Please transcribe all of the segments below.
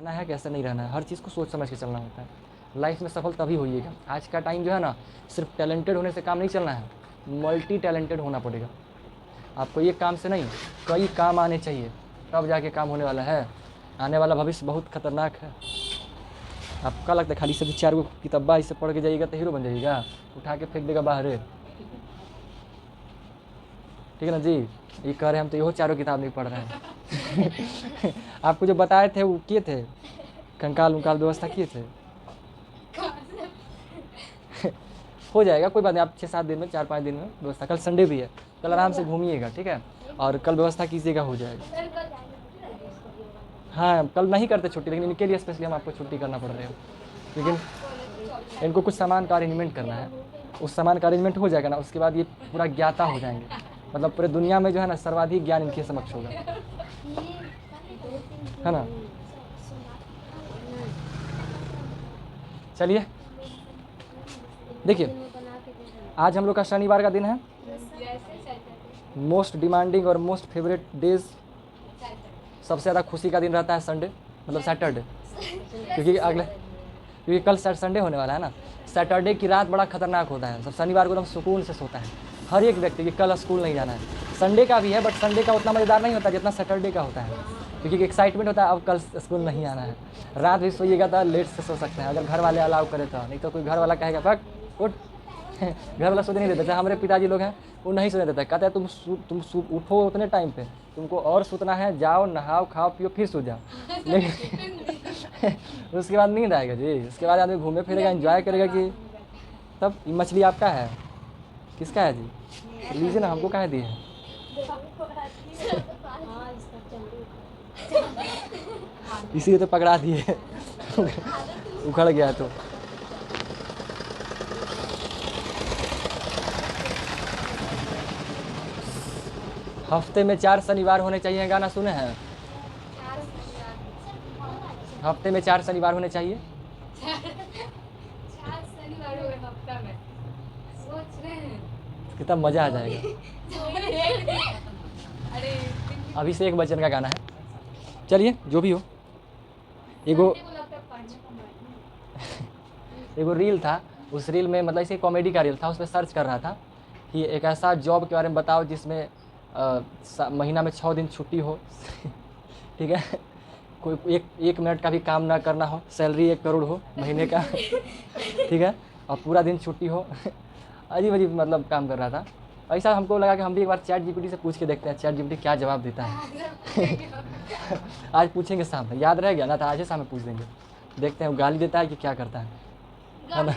रहना है कैसे नहीं रहना है, हर चीज़ को सोच समझ के चलना होता है। लाइफ में सफल तभी होइएगा। आज का टाइम जो है ना, सिर्फ टैलेंटेड होने से काम नहीं चलना है, मल्टी टैलेंटेड होना पड़ेगा। आपको एक काम से नहीं, कई काम आने चाहिए, तब जाके काम होने वाला है। आने वाला भविष्य बहुत खतरनाक है। आपका लगता है खाली से 4 गो किताबा इसे पढ़ के जाइएगा तो हीरो बन जाइएगा, उठा के फेंक देगा बाहर। ठीक है ना जी, ये कह रहे हम तो यहो 4 किताब नहीं पढ़ रहे हैं। आपको जो बताए थे वो किए थे, कंकाल उंकाल व्यवस्था किए थे। हो जाएगा, कोई बात नहीं, आप 6-7 दिन में, 4-5 दिन में व्यवस्था। कल संडे भी है, कल आराम से घूमिएगा, ठीक है, और कल व्यवस्था कीजिएगा, हो जाएगा। हाँ, कल नहीं करते छुट्टी, लेकिन इनके लिए स्पेशली हम आपको छुट्टी करना पड़ रही है, लेकिन इनको कुछ सामान का अरेंजमेंट करना है। उस सामान का अरेंजमेंट हो जाएगा ना, उसके बाद ये पूरा ज्ञाता हो जाएंगे, मतलब पूरे दुनिया में जो है ना सर्वाधिक ज्ञान इनके समक्ष होगा, है ना। चलिए देखिए, आज हम लोग का शनिवार का दिन है, मोस्ट डिमांडिंग और मोस्ट फेवरेट डेज, सबसे ज़्यादा खुशी का दिन रहता है संडे, मतलब सैटरडे, क्योंकि कल संडे होने वाला है ना। सैटरडे की रात बड़ा खतरनाक होता है, सब शनिवार को एकदम सुकून से सोता है हर एक व्यक्ति कि कल स्कूल नहीं जाना है। संडे का भी है, बट संडे का उतना मज़ेदार नहीं होता जितना सैटरडे का होता है, क्योंकि एक्साइटमेंट होता है अब कल स्कूल नहीं आना है। रात भी सोइएगा तो लेट से सो सकते हैं, अगर घर वाले अलाउ करें तो, नहीं तो कोई घर वाला कहेगा फक उठ। घर वाला सोने नहीं देते। जैसे हमारे पिताजी लोग हैं, वो नहीं सोने देते, कहते हैं तुम उठो उतने टाइम पे, तुमको और सोतना है, जाओ नहाओ खाओ पियो फिर सो जाओ। लेकिन उसके बाद नींद आएगा जी, उसके बाद आदमी घूमे फिरेगा, एंजॉय करेगा कि तब। ये मछली आपका है, किसका है जी, लीजिए ना, हमको कहाँ दिए है। इसीलिए तो पकड़ा दिए। उखड़ गया तो। हफ्ते में 4 शनिवार होने चाहिए, गाना सुने हैं, हफ्ते में 4 शनिवार होने चाहिए। 4 शनिवार होगा हफ्ता में, सोच रहे हैं कितना मजा आ जाएगा। अरे अभिषेक बच्चन का गाना है। चलिए जो भी हो, एगो एगो रील था, उस रील में मतलब इसे कॉमेडी का रील था, उसमें सर्च कर रहा था कि एक ऐसा जॉब के बारे में बताओ जिसमें महीना में 6 दिन छुट्टी हो। ठीक है, कोई एक मिनट का भी काम ना करना हो, सैलरी 1 करोड़ हो महीने का। ठीक है, और पूरा दिन छुट्टी हो। अजीब अजीब मतलब काम कर रहा था। ऐसा हमको लगा कि हम भी एक बार चैट जीपीटी से पूछ के देखते हैं, चैट जीपीटी क्या जवाब देता है। आज पूछेंगे शाम में, याद रह गया ना, तो आज ही शाम में पूछ देंगे, देखते हैं वो गाली देता है कि क्या करता है ना।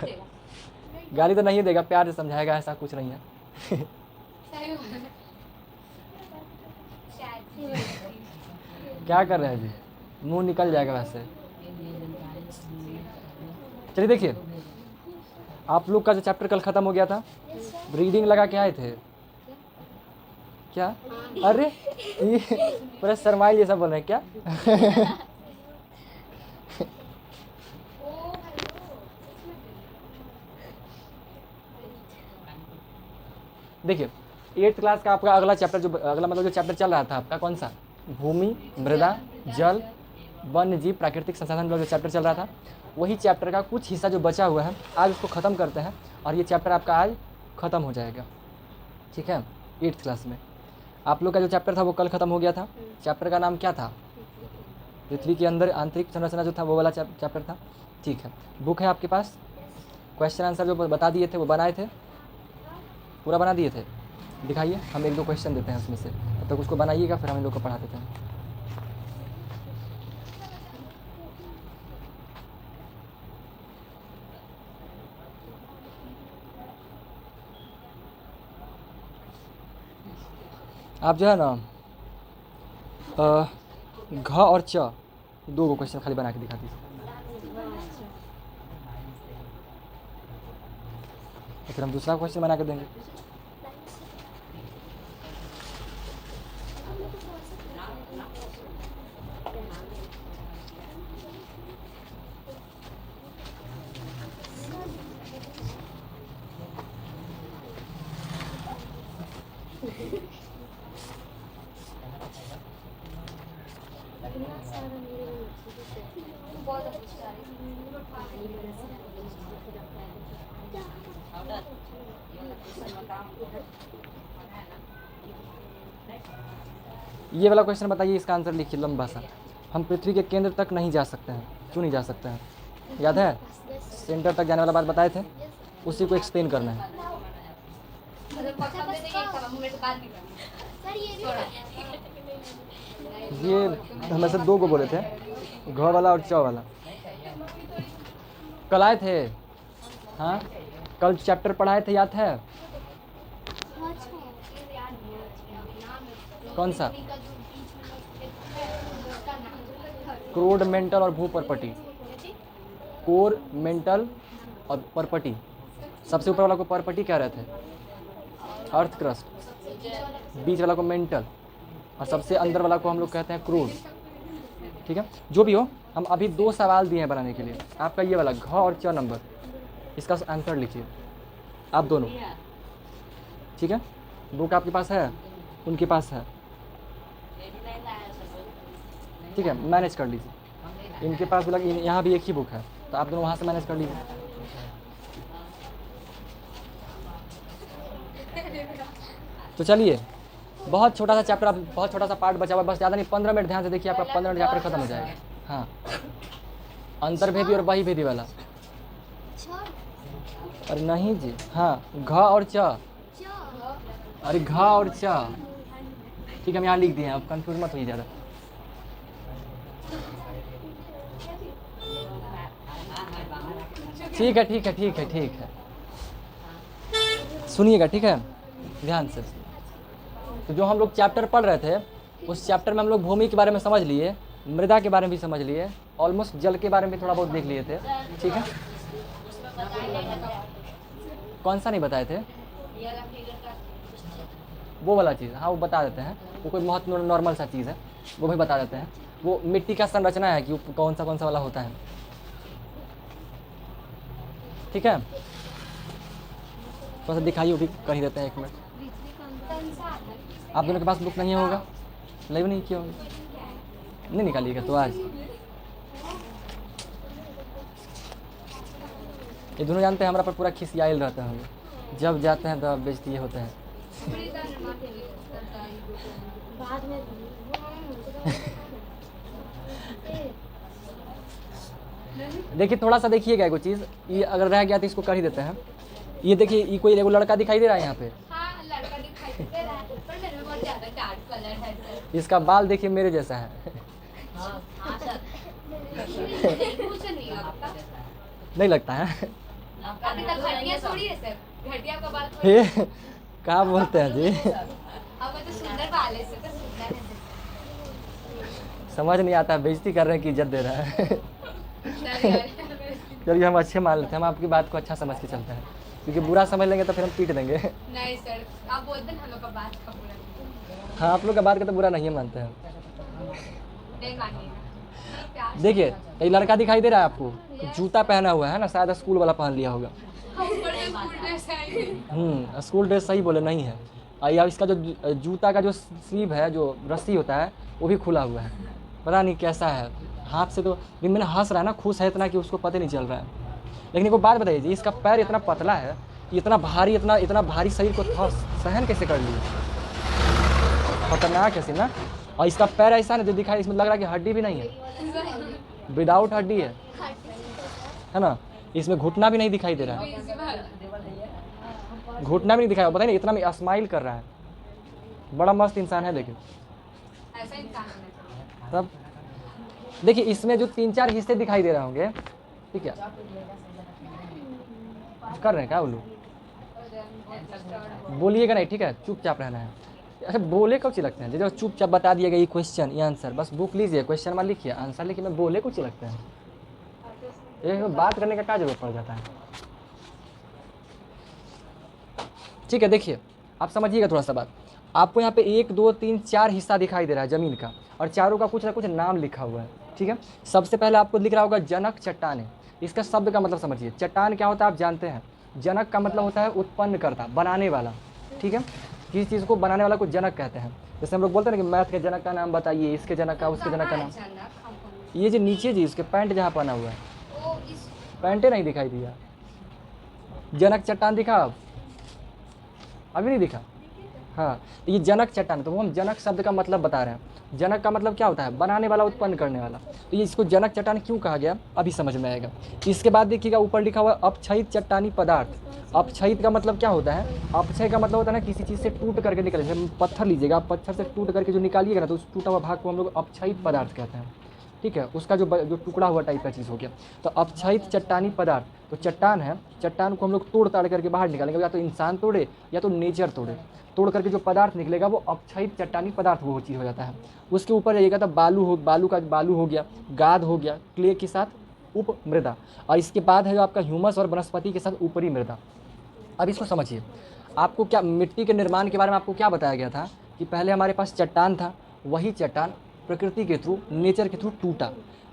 गाली तो नहीं देगा, प्यार से समझाएगा, ऐसा कुछ नहीं है। क्या कर रहे हैं जी, मुंह निकल जाएगा वैसे। चलिए देखिए, आप लोग का जो चैप्टर कल खत्म हो गया था, रीडिंग लगा के आए थे क्या? अरे ये पूरा शर्माइल जैसा बोल रहे हैं क्या? देखिए 8th क्लास का आपका अगला चैप्टर, जो अगला मतलब जो चैप्टर चल रहा था आपका, कौन सा, भूमि, मृदा, जल, वन्य जीव, प्राकृतिक संसाधन वाला जो चैप्टर चल रहा था, वही चैप्टर का कुछ हिस्सा जो बचा हुआ है आज उसको ख़त्म करते हैं, और ये चैप्टर आपका आज ख़त्म हो जाएगा। ठीक है, 8th क्लास में आप लोग का जो चैप्टर था वो कल ख़त्म हो गया था। चैप्टर का नाम क्या था? पृथ्वी के अंदर आंतरिक संरचना जो था वो वाला चैप्टर था। ठीक है, बुक है आपके पास, क्वेश्चन आंसर जो बता दिए थे वो बनाए थे, पूरा बना दिए थे, दिखाइए, हम 1-2 क्वेश्चन देते हैं उसमें से, तब तक उसको बनाइएगा, फिर हम इन लोग को पढ़ा देते हैं। आप जो है ना घ और च 2 गो क्वेश्चन खाली बना के दिखा दीजिए, तो फिर हम दूसरा क्वेश्चन बना के देंगे। बहुत अच्छा है। ये वाला क्वेश्चन बताइए, इसका आंसर लिखिए लंबा सा। हम पृथ्वी के केंद्र तक नहीं जा सकते हैं, क्यों नहीं जा सकते हैं? याद है, सेंटर तक जाने वाला बात बताए थे, उसी को एक्सप्लेन करना है। मतलब पक्का दे देंगे, एक मिनट के बाद निकलेंगे। ये हमें से 2 को बोले थे, घ वाला और च वाला। कल आए थे, हाँ कल चैप्टर पढ़ाए थे, याद है? कौन सा? क्रोड, मेंटल और भू परपटी। कोर, मेंटल और परपटी। सबसे ऊपर वाला को परपटी कह रहे थे, अर्थ क्रस्ट। बीच वाला को मेंटल, और सबसे अंदर वाला को हम लोग कहते हैं क्रूड। ठीक है, जो भी हो, हम अभी 2 सवाल दिए हैं बनाने के लिए। आपका ये वाला घ और च नंबर, इसका आंसर लिखिए आप दोनों। ठीक है, बुक आपके पास है, उनके पास है। ठीक है, मैनेज कर लीजिए। इनके पास भी यहाँ भी एक ही बुक है, तो आप दोनों वहाँ से मैनेज कर लीजिए। तो चलिए, बहुत छोटा सा चैप्टर, अब बहुत छोटा सा पार्ट बचा हुआ है, बस ज़्यादा नहीं, 15 मिनट ध्यान से देखिए, आपका 15 मिनट चैप्टर खत्म हो जाएगा। हाँ, अंतर्भेदी और बहिर्भेदी वाला। अरे नहीं जी, हाँ घ और च। अरे घ और च, ठीक है, हम यहाँ लिख दिए हैं, आप कंफ्यूज मत होइए ज़्यादा। ठीक है ठीक है ठीक है ठीक है, सुनिएगा, ठीक है, ध्यान से। तो जो हम लोग चैप्टर पढ़ रहे थे, उस चैप्टर में हम लोग भूमि के बारे में समझ लिए, मृदा के बारे में भी समझ लिए, ऑलमोस्ट जल के बारे में भी थोड़ा बहुत देख लिए थे। ठीक है, कौन सा नहीं बताए थे? वो वाला चीज़, हाँ वो बता देते हैं, वो कोई बहुत नॉर्मल सा चीज़ है, वो भी बता देते हैं। वो मिट्टी का संरचना है कि कौन सा वाला होता है। ठीक है, थोड़ा सा दिखाइए, वो भी कर ही देते हैं, 1 मिनट। आप दोनों के पास बुक नहीं होगा, लाइव नहीं किया होगा, नहीं निकालिएगा तो आज। ये दोनों जानते हैं हमारा पर पूरा खिसियाइल रहता है, जब जाते हैं तब बेइज्जती होते हैं। देखिए थोड़ा सा देखिएगा एक चीज़, ये अगर रह गया तो इसको कर ही देते हैं। ये देखिए, ये कोई एगो लड़का दिखाई दे रहा है यहाँ पे, हाँ लड़का दिखाई दे रहा है, पर मेरे में बहुत ज़्यादा डार्क कलर है सर। इसका बाल देखिए मेरे जैसा है। हाँ सर, कुछ नहीं लगता, नहीं लगता है? अभी तक घटिया थोड़ी है सर, घटिया का बाल थोड़ी। ये कहाँ बोलते हैं जी? अब तो सुंदर बाल है सर, तो सुंदर है। समझ नहीं आता, बेइज्जती कर रहे हैं कि इज्जत दे रहा है। सर यार, चलिए हम अच्छे मान लेते हैं, हम आपकी बात को अच्छा समझ के चलते हैं, क्योंकि बुरा समझ लेंगे तो फिर हम पीट देंगे। नहीं सर, आप बोलते हैं हम लोग का बात का बुरा हाँ, आप लोग का बात का तो बुरा नहीं मानते हैं। नहीं मानिएगा, प्यार से देखिए, ये लड़का दिखाई दे रहा है आपको, जूता पहना हुआ है ना, शायद स्कूल वाला पहन लिया होगा। स्कूल ड्रेस सही बोले, नहीं है। या इसका जो जूता का जो स्लीव है, जो रस्सी होता है, वो भी खुला हुआ है, पता नहीं कैसा है। हाथ से तो मैंने हंस रहा है ना, खुश है इतना कि उसको पता नहीं चल रहा है। लेकिन एक बात बताइए जी, इसका पैर इतना पतला है, इतना भारी, इतना भारी शरीर को सहन कैसे कर लिया? खतरनाक है ना। और इसका पैर ऐसा ना जो दिखाई, इसमें लग रहा है कि हड्डी भी नहीं है, विदाउट हड्डी है ना। इसमें घुटना भी नहीं दिखाई दे रहा है, घुटना भी नहीं दिखाई, पता नहीं इतना में स्माइल कर रहा है, बड़ा मस्त इंसान है। लेकिन ऐसा इंसान है। तब देखिए, इसमें जो 3-4 हिस्से दिखाई दे रहे होंगे, ठीक है, कर रहे हैं क्या वो लोग? बोलिएगा नहीं, ठीक है, चुपचाप रहना है। अच्छा, बोले कब लगते हैं? जो चुपचाप बता दिएगा ये क्वेश्चन, ये आंसर, बस बुक लीजिए, क्वेश्चन में लिखिए, आंसर लिखिए, मैं बोले कुछ लगते हैं। ये बात करने का क्या जरूरत पड़ जाता है? ठीक है, देखिए आप समझिएगा थोड़ा सा बात। आपको यहाँ पे 1, 2, 3, 4 हिस्सा दिखाई दे रहा है ज़मीन का, और चारों का कुछ ना कुछ नाम लिखा हुआ है। ठीक है, सबसे पहले आपको दिख रहा होगा जनक चट्टाने। इसका शब्द का मतलब समझिए, चट्टान क्या होता है आप जानते हैं। जनक का मतलब होता है उत्पन्न करता, बनाने वाला। ठीक है, किसी चीज़ को बनाने वाला को जनक कहते हैं। जैसे हम लोग बोलते हैं ना कि मैथ के जनक का नाम बताइए, इसके जनक का, उसके जनक का नाम। ये जो नीचे जी इसके पैंट जहाँ पहना हुआ है, ओ इस पैंटे नहीं दिखाई दिया। जनक चट्टान दिखा अब? अभी नहीं दिखा? हाँ, तो ये जनक चट्टान, तो वो हम जनक शब्द का मतलब बता रहे हैं। जनक का मतलब क्या होता है? बनाने वाला, उत्पन्न करने वाला। तो ये इसको जनक चट्टान क्यों कहा गया अभी समझ में आएगा। इसके बाद देखिएगा ऊपर लिखा हुआ अपक्षयित चट्टानी पदार्थ। अपक्षयित का मतलब क्या होता है? अपक्षय का मतलब होता है ना किसी चीज़ से टूट करके निकले। जैसे पत्थर लीजिएगा, आप पत्थर से टूट करके जो निकालिएगा ना, तो उस टूटा हुआ भाग को हम लोग अपक्षयित पदार्थ कहते हैं। ठीक है, उसका जो टुकड़ा हुआ टाइप का चीज़ हो गया। तो अपक्षयित चट्टानी पदार्थ, तो चट्टान है, चट्टान को हम लोग तोड़ ताड़ करके बाहर निकालेंगे, या तो इंसान तोड़े या तो नेचर तोड़े। तोड़ करके जो पदार्थ निकलेगा वो अपक्षयित चट्टानी पदार्थ वो चीज़ हो जाता है। उसके ऊपर जाइएगा तो बालू हो गया, गाद हो गया, क्ले के साथ उप मृदा, और इसके बाद है जो आपका ह्यूमस और वनस्पति के साथ ऊपरी मृदा। अब इसको समझिए, आपको क्या मिट्टी के निर्माण के बारे में आपको क्या बताया गया था कि पहले हमारे पास चट्टान था, वही चट्टान प्रकृति के थ्रू, नेचर के थ्रू टूटा।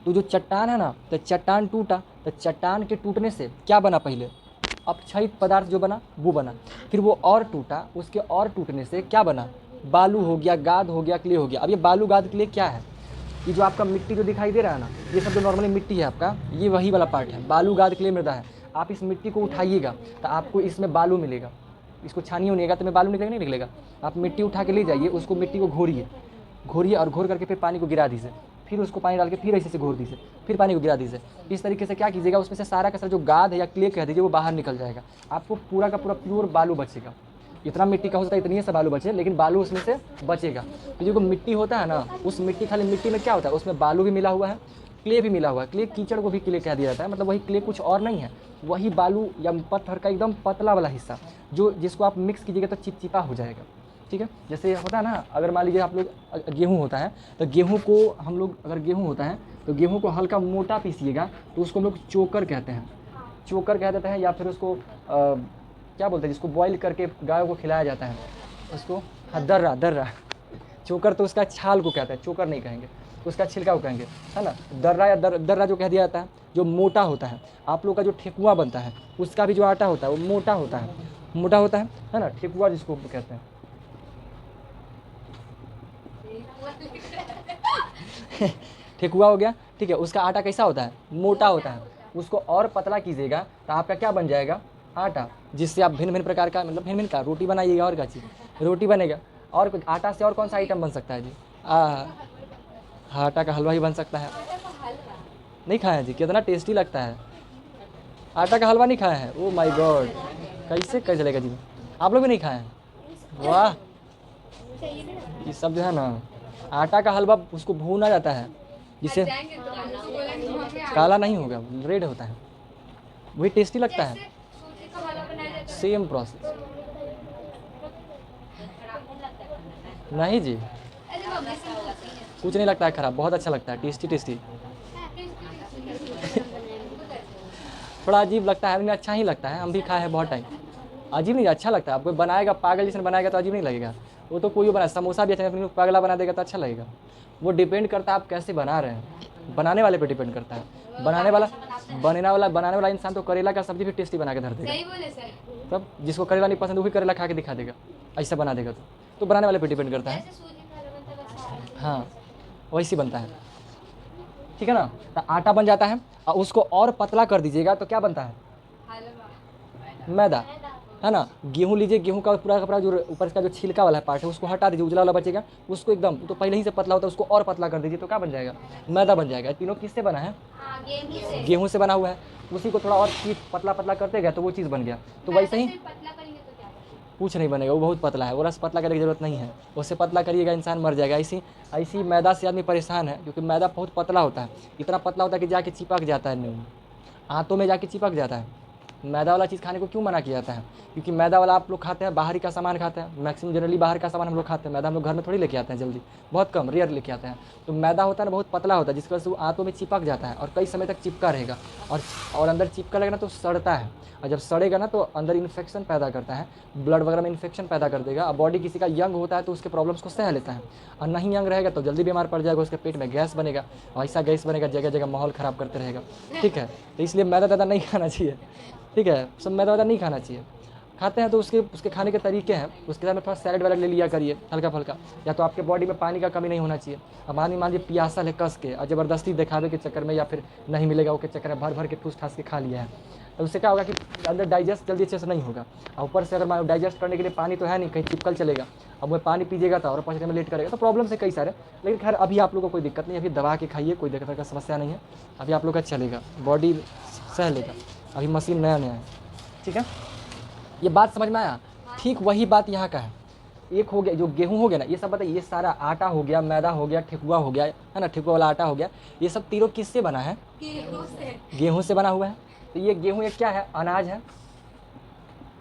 तो जो चट्टान है ना, तो चट्टान टूटा, तो चट्टान के टूटने से क्या बना? पहले अपक्षयित पदार्थ जो बना वो बना, फिर वो और टूटा, उसके और टूटने से क्या बना? बालू हो गया, गाद हो गया, क्ले हो गया। अब ये बालू गाद क्ले क्या है? ये जो आपका मिट्टी जो दिखाई दे रहा है ना, ये सब जो नॉर्मली मिट्टी है आपका, ये वही वाला पार्ट है। बालू गाद क्ले मृदा है। आप इस मिट्टी को उठाइएगा तो आपको इसमें बालू मिलेगा। इसको छानिए उनिएगा तो में बालू निकलेगा, नहीं निकलेगा? आप मिट्टी उठा के ले जाइए, उसको मिट्टी को घोरिए और घोर करके फिर पानी को गिरा दीजिए, फिर उसको पानी डाल के फिर ऐसे से घोर दीजिए, फिर पानी को गिरा दीजिए। इस तरीके से क्या कीजिएगा, उसमें से सारा का सारा जो गाद है या क्ले कह दीजिए वो बाहर निकल जाएगा। आपको पूरा का पूरा प्योर बालू बचेगा। इतना मिट्टी का हो सकता है इतनी से बालू बचे, लेकिन बालू उसमें से बचेगा। तो जो मिट्टी होता है ना, उस मिट्टी, खाली मिट्टी में क्या होता है, उसमें बालू भी मिला हुआ है, क्ले भी मिला हुआ है। क्ले, कीचड़ को भी क्ले कह दिया जाता है, मतलब वही क्ले, कुछ और नहीं है, वही बालू या पत्थर का एकदम पतला वाला हिस्सा, जो जिसको आप मिक्स कीजिएगा तो चिपचिपा हो जाएगा। ठीक है, जैसे होता है ना, अगर मान लीजिए आप लोग गेहूँ होता है, तो गेहूँ को हम लोग, अगर गेहूँ होता है तो गेहूँ को हल्का मोटा पीसिएगा तो उसको हम लोग चोकर कहते हैं, चोकर कह देते हैं, या फिर उसको क्या बोलते हैं जिसको बॉईल करके गायों को खिलाया जाता है, उसको हाँ दर्रा। चोकर तो उसका छाल को कहते हैं, चोकर नहीं कहेंगे, उसका छिलका को कहेंगे, है ना। दर्रा या दर्रा जो कह दिया जाता है, जो मोटा होता है। आप लोग का जो ठेकुआ बनता है उसका भी जो आटा होता है वो मोटा होता है ना, ठेकुआ जिसको कहते हैं। ठेकुआ हो गया, ठीक है, उसका आटा कैसा होता है? मोटा होता है। उसको और पतला कीजिएगा तो आपका क्या बन जाएगा? आटा, जिससे आप भिन्न भिन्न प्रकार का, मतलब भिन्न भिन्न का रोटी बनाइएगा, और क्या चीज़ रोटी बनेगा। और कुछ आटा से और कौन सा आइटम बन सकता है जी? हाँ, आटा का हलवा ही बन सकता है। नहीं खाया है जी? कितना टेस्टी लगता है। आटा का हलवा नहीं खाया है? ओ माय गॉड, कैसे चलेगा जी? आप लोग भी नहीं खाए हैं? वाह, ये सब जो है ना, आटा का हलवा उसको भूना जाता है जिससे काला नहीं होगा, रेड होता है, वही टेस्टी लगता है। Same process. नहीं जी, कुछ नहीं लगता है खराब, बहुत अच्छा लगता है, टेस्टी। थोड़ा अजीब लगता है लेकिन अच्छा ही लगता है, हम भी खाए हैं बहुत टाइम। अजीब नहीं, अच्छा लगता है। आपको बनाएगा पागल जैसे बनाएगा तो अजीब नहीं लगेगा। वो तो कोई बना, समोसा भी अच्छा है, पागला बना देगा तो अच्छा लगेगा। वो डिपेंड करता है आप कैसे बना रहे हैं, बनाने वाले पे डिपेंड करता है। बनाने वाला इंसान तो करेला का सब्जी भी टेस्टी बना के धर देगा। तब जिसको करेला नहीं पसंद वो भी करेला खा के दिखा देगा, ऐसा बना देगा। तो बनाने वाले पे डिपेंड करता है। हाँ, वैसे बनता है, ठीक है ना। तो आटा बन जाता है और उसको और पतला कर दीजिएगा तो क्या बनता है? मैदा, है ना। गेहूँ लीजिए, गेहूँ का पूरा कपड़ा जो ऊपर का जो छिलका वाला पार्ट है उसको हटा दीजिए, उजला वाला बचेगा, उसको एकदम तो पहले ही से पतला होता है, उसको और पतला कर दीजिए तो क्या बन जाएगा? मैदा बन जाएगा। तीनों किससे बना है? गेहूँ से बना हुआ है। उसी को थोड़ा और पतला करते गए तो वो चीज़ बन गया। तो वैसे ही कुछ नहीं बनेगा, वो बहुत पतला है, वो रस पतला करने की जरूरत नहीं है। उससे पतला करिएगा इंसान मर जाएगा। ऐसी मैदा से आदमी परेशान है, क्योंकि मैदा बहुत पतला होता है, इतना पतला होता है कि जाके चिपक जाता है, नींव आंतों में जाके चिपक जाता है। मैदा वाला चीज़ खाने को क्यों मना किया जाता है? क्योंकि मैदा वाला आप लोग खाते हैं, बाहरी का सामान खाते हैं, मैक्सिमम जनरली बाहर का सामान हम लोग खाते हैं। मैदा हम लोग घर में थोड़ी लेके आते हैं, जल्दी, बहुत कम, रेयर लेके आते हैं। तो मैदा होता है ना, बहुत पतला होता है, जिसकी वजह से वो आंतों में चिपक जाता है और कई समय तक चिपका रहेगा। और अंदर चिपका लगेगा तो सड़ता है, और जब सड़ेगा ना तो अंदर इन्फेक्शन पैदा करता है, ब्लड वगैरह में इन्फेक्शन पैदा कर देगा। और बॉडी किसी का यंग होता है तो उसके प्रॉब्लम्स को सह लेता है, और नहीं यंग रहेगा तो जल्दी बीमार पड़ जाएगा, उसके पेट में गैस बनेगा, और ऐसा गैस बनेगा जगह जगह माहौल ख़राब करते रहेगा। ठीक है, तो इसलिए मैदा ज़्यादा नहीं खाना चाहिए। ठीक है, सब मैदा नहीं खाना चाहिए। खाते हैं तो उसके उसके खाने के तरीके हैं, उसके साथ में थोड़ा सैलड वैलड ले लिया करिए हल्का फुल्का, या तो आपके बॉडी में पानी का कमी नहीं होना चाहिए। अब आदमी मान लीजिए प्यासा है कस के और ज़बरदस्ती दिखावे के चक्कर में या फिर नहीं मिलेगा वो के चक्कर में भर भर के ठूस ठास के खा लिया है, तो उससे क्या होगा कि अंदर डाइजेस्ट जल्दी अच्छे से नहीं होगा। और ऊपर से अगर डाइजेस्ट करने के लिए पानी तो है नहीं, कहीं चिपकल चलेगा, अब वो पानी पीजिएगा तो और पचने में लेट करेगा, तो प्रॉब्लम से कई सारे। लेकिन खैर अभी आप लोगों को कोई दिक्कत नहीं, अभी दबा के खाइए, कोई दिक्कत का समस्या नहीं है, अभी आप लोग का चलेगा, बॉडी सह लेगा, अभी मशीन नया नया है। ठीक है, ये बात समझ में आया? ठीक वही बात यहाँ का है। एक हो गया जो गेहूँ हो गया ना, ये सब बताइए, ये सारा आटा हो गया, मैदा हो गया, ठेकुआ हो गया है ना, ठेकुआ वाला आटा हो गया, ये सब तीनों किससे बना है? गेहूँ से बना हुआ है। तो ये गेहूँ एक क्या है? अनाज है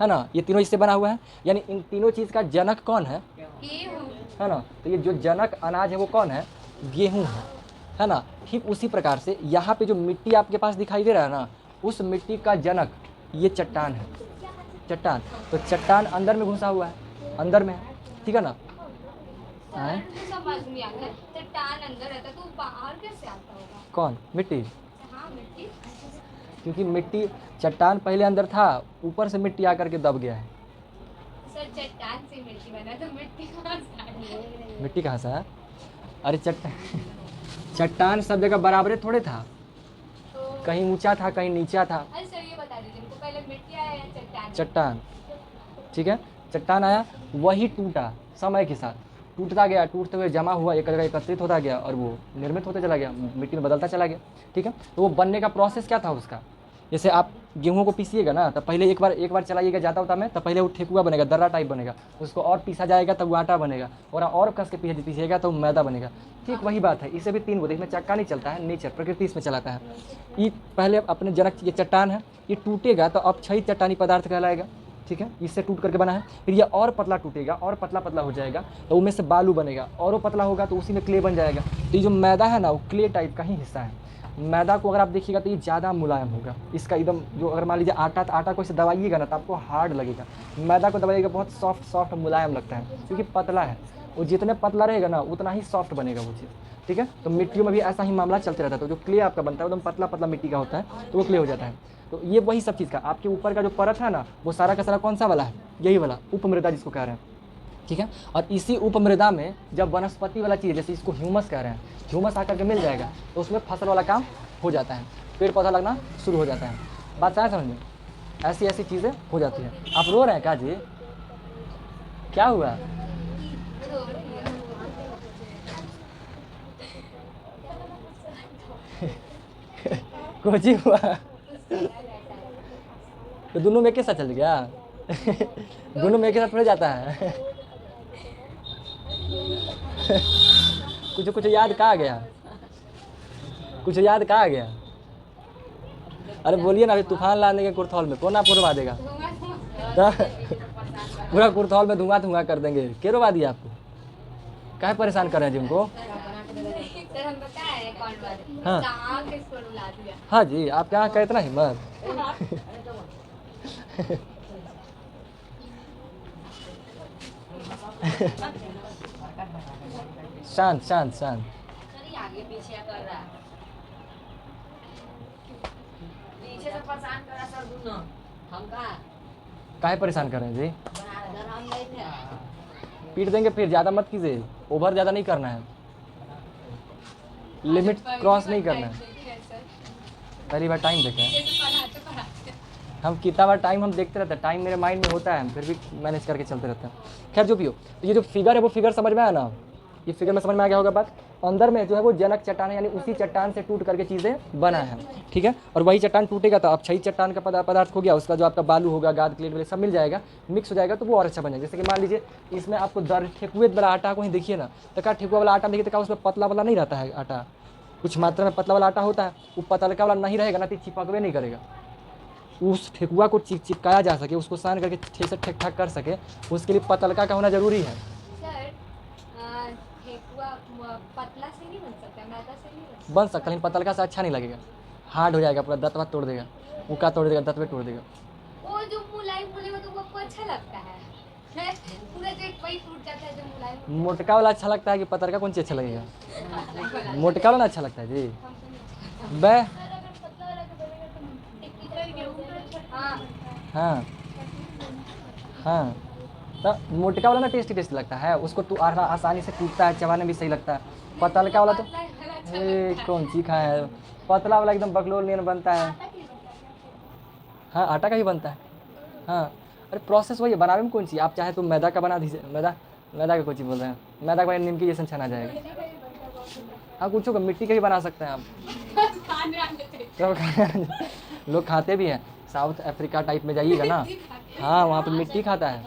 ना, ये तीनों इससे बना हुआ है, यानी इन तीनों चीज़ का जनक कौन है? है ना, तो ये जो जनक अनाज है वो कौन है? गेहूँ है ना। ठीक उसी प्रकार से यहाँ पे जो मिट्टी आपके पास दिखाई दे रहा है ना, उस मिट्टी का जनक ये चट्टान है, चट्टान। तो चट्टान अंदर में घुसा हुआ है, अंदर में है, ठीक है ना। समझ नहीं आता, चट्टान अंदर रहता तो बाहर कैसे आता होगा? कौन? मिट्टी। हाँ मिट्टी, क्योंकि मिट्टी, चट्टान पहले अंदर था, ऊपर से मिट्टी आकर के दब गया है। सर चट्टान से मिट्टी बना तो मिट्टी कहाँ से आई? मिट्टी कहाँ से है? अरे चट्टान सब जगह बराबरे थोड़े था, तो कहीं ऊंचा था कहीं नीचा था। अरे सर ये बता दीजिए हमको, पहले मिट्टी आया या चट्टान? चट्टान, ठीक है, चट्टान आया, वही टूटा समय के साथ, टूटता गया, टूटते हुए जमा हुआ, एक जगह एकत्रित होता गया और वो निर्मित होता चला गया, मिट्टी में बदलता चला गया। ठीक है, तो वो बनने का प्रोसेस क्या था उसका? जैसे आप गेहूं को पीसिएगा ना, तो पहले एक बार चलाइएगा जाता होता में, तो पहले वो ठेकुआ बनेगा, दर्रा टाइप बनेगा, उसको और पीसा जाएगा तब वो आटा बनेगा, और कस के पीसिएगा तो मैदा बनेगा। ठीक वही बात है, इसे भी तीन होते हैं, इसमें चक्का नहीं चलता है, नेचर प्रकृति इसमें चलाता है। ये पहले अपने जनक, ये चट्टान है, ये टूटेगा तो अब 6 चट्टानी पदार्थ कहलाएगा। ठीक है, इससे टूट करके बना है, फिर ये और पतला टूटेगा और पतला पतला हो जाएगा, तो उनमें से बालू बनेगा, और वो पतला होगा तो उसी में क्ले बन जाएगा। तो ये जो मैदा है ना, वो क्ले टाइप का ही हिस्सा है। मैदा को अगर आप देखिएगा तो ये ज़्यादा मुलायम होगा, इसका एकदम जो, अगर मान लीजिए आटा, तो आटा को इसे दबाइएगा ना तो आपको हार्ड लगेगा, मैदा को दबाइएगा बहुत सॉफ्ट मुलायम लगता है, क्योंकि पतला है। वो जितने पतला रहेगा ना उतना ही सॉफ्ट बनेगा वो चीज़। ठीक है, तो मिट्टियों में भी ऐसा ही मामला चलते रहता है। तो जो क्ले आपका बनता है एकदम पतला पतला मिट्टी का होता है, तो वो क्ले हो जाता है। तो ये वही सब चीज़ का आपके ऊपर का जो परत है ना, वो सारा का सारा कौन सा वाला है? यही वाला उपमृदा जिसको कह रहे हैं। ठीक है, और इसी उपमृदा में जब वनस्पति वाला चीज़, जैसे इसको ह्यूमस कह रहे हैं, ह्यूमस आकर के मिल जाएगा तो उसमें फसल वाला काम हो जाता है, पेड़ पौधा लगना शुरू हो जाता है। बात आया समझ में? ऐसी चीज़ें हो जाती है। आप रो रहे हैं क्या जी? क्या हुआ? कुछ ही हुआ तो दोनों में एक साथ चल गया? दोनों में एक साथ थोड़े जाता है। कुछ याद कहाँ गया? कुछ याद कहाँ गया? अरे बोलिए ना, अभी तूफान लाने के कुर्थौल में कौन आपको रुवा देगा? पूरा कुर्थौल में धुआं कर देंगे। के रुवा दिया आपको? काहे परेशान कर रहे हैं जी उनको? हाँ हाँ जी, आपके यहाँ का इतना हिम्मत? शांत शांत शांत। आगे पीछे कर रहा है, पीछे से परेशान कर रहा सर दोनों। हम काहे परेशान कर रहे हैं जी? हम नहीं थे। पीट देंगे, फिर ज़्यादा मत कीजिए, ओवर ज़्यादा नहीं करना है, लिमिट क्रॉस नहीं करना है। पहली बार टाइम देखें हम, कितना बार टाइम हम देखते रहते हैं, टाइम मेरे माइंड में होता है, फिर भी मैनेज करके चलते रहते हैं। खैर जो भी हो, तो ये जो फिगर है वो फिगर समझ में आया ना? ये फिगर में समझ में आ गया होगा बात। अंदर में जो है वो जनक चट्टान है, यानी उसी चट्टान से टूट करके चीज़ें बना है। ठीक है, और वही चट्टान टूटेगा तो अब 6 चट्टान का पदार्थ हो गया, उसका जो आपका बालू होगा, गाद क्लेट वगैरह सब मिल जाएगा, मिक्स हो जाएगा, तो वो और अच्छा बन जाएगा। जैसे कि मान लीजिए इसमें आपको ठेकुए वाला आटा को ही देखिए ना, तो क्या ठेकुआ वाला आटा देखिए तो क्या उसमें पतला वाला नहीं रहता है आटा? कुछ मात्रा में पतला वाला आटा होता है, वो पतलका वाला नहीं रहेगा ना तो चिपकवे नहीं करेगा। उस ठेकुआ को चिपकाया जा सके, उसको सान करके ठीक से ठीक ठाक कर सके, उसके लिए पतलका का होना जरूरी है। सर ठेकुआ पतला से नहीं बन सकता, मैदा से नहीं बन सकता, लेकिन पतलका से अच्छा नहीं लगेगा, हार्ड हो जाएगा, पूरा दतवा तोड़ देगा, उका तोड़ देगा, दतवे तोड़ देगा। वो जो मुलायम बोलेगा तो वो आपको अच्छा लगता है? पूरा जो वही टूट जाता है जो मुलायम। मोटका वाला अच्छा लगता है कि पतलका? कौन सी अच्छा लगेगा? मोटका वाला अच्छा लगता है जी। बे हाँ, हाँ, तो मोटका वाला ना टेस्टी टेस्टी लगता है, उसको तू आसानी से टूटता है, चबाने में भी सही लगता है। पतलका वाला तो पतला वाला अच्छा ए कौन सी खाया है, पतला वाला एकदम बकलोल नियन बनता है। आटा की बनता है। हाँ, आटा का ही बनता है। हाँ, अरे प्रोसेस वही है, बनाने में कौन सी, आप चाहे तो मैदा का बना दीजिए, मैदा का कोई चीज़ बोल रहे हैं, मैदा का बना निमकी जैसे छना जाएगा। मैदे का भी बनता है बहुत सुंदर। हाँ, कुछ होगा, मिट्टी का ही बना सकते हैं आप। खाने आने थे। सब लोग खाते भी हैं, साउथ अफ्रीका टाइप में जाइएगा ना, हाँ वहाँ पे मिट्टी खाता है,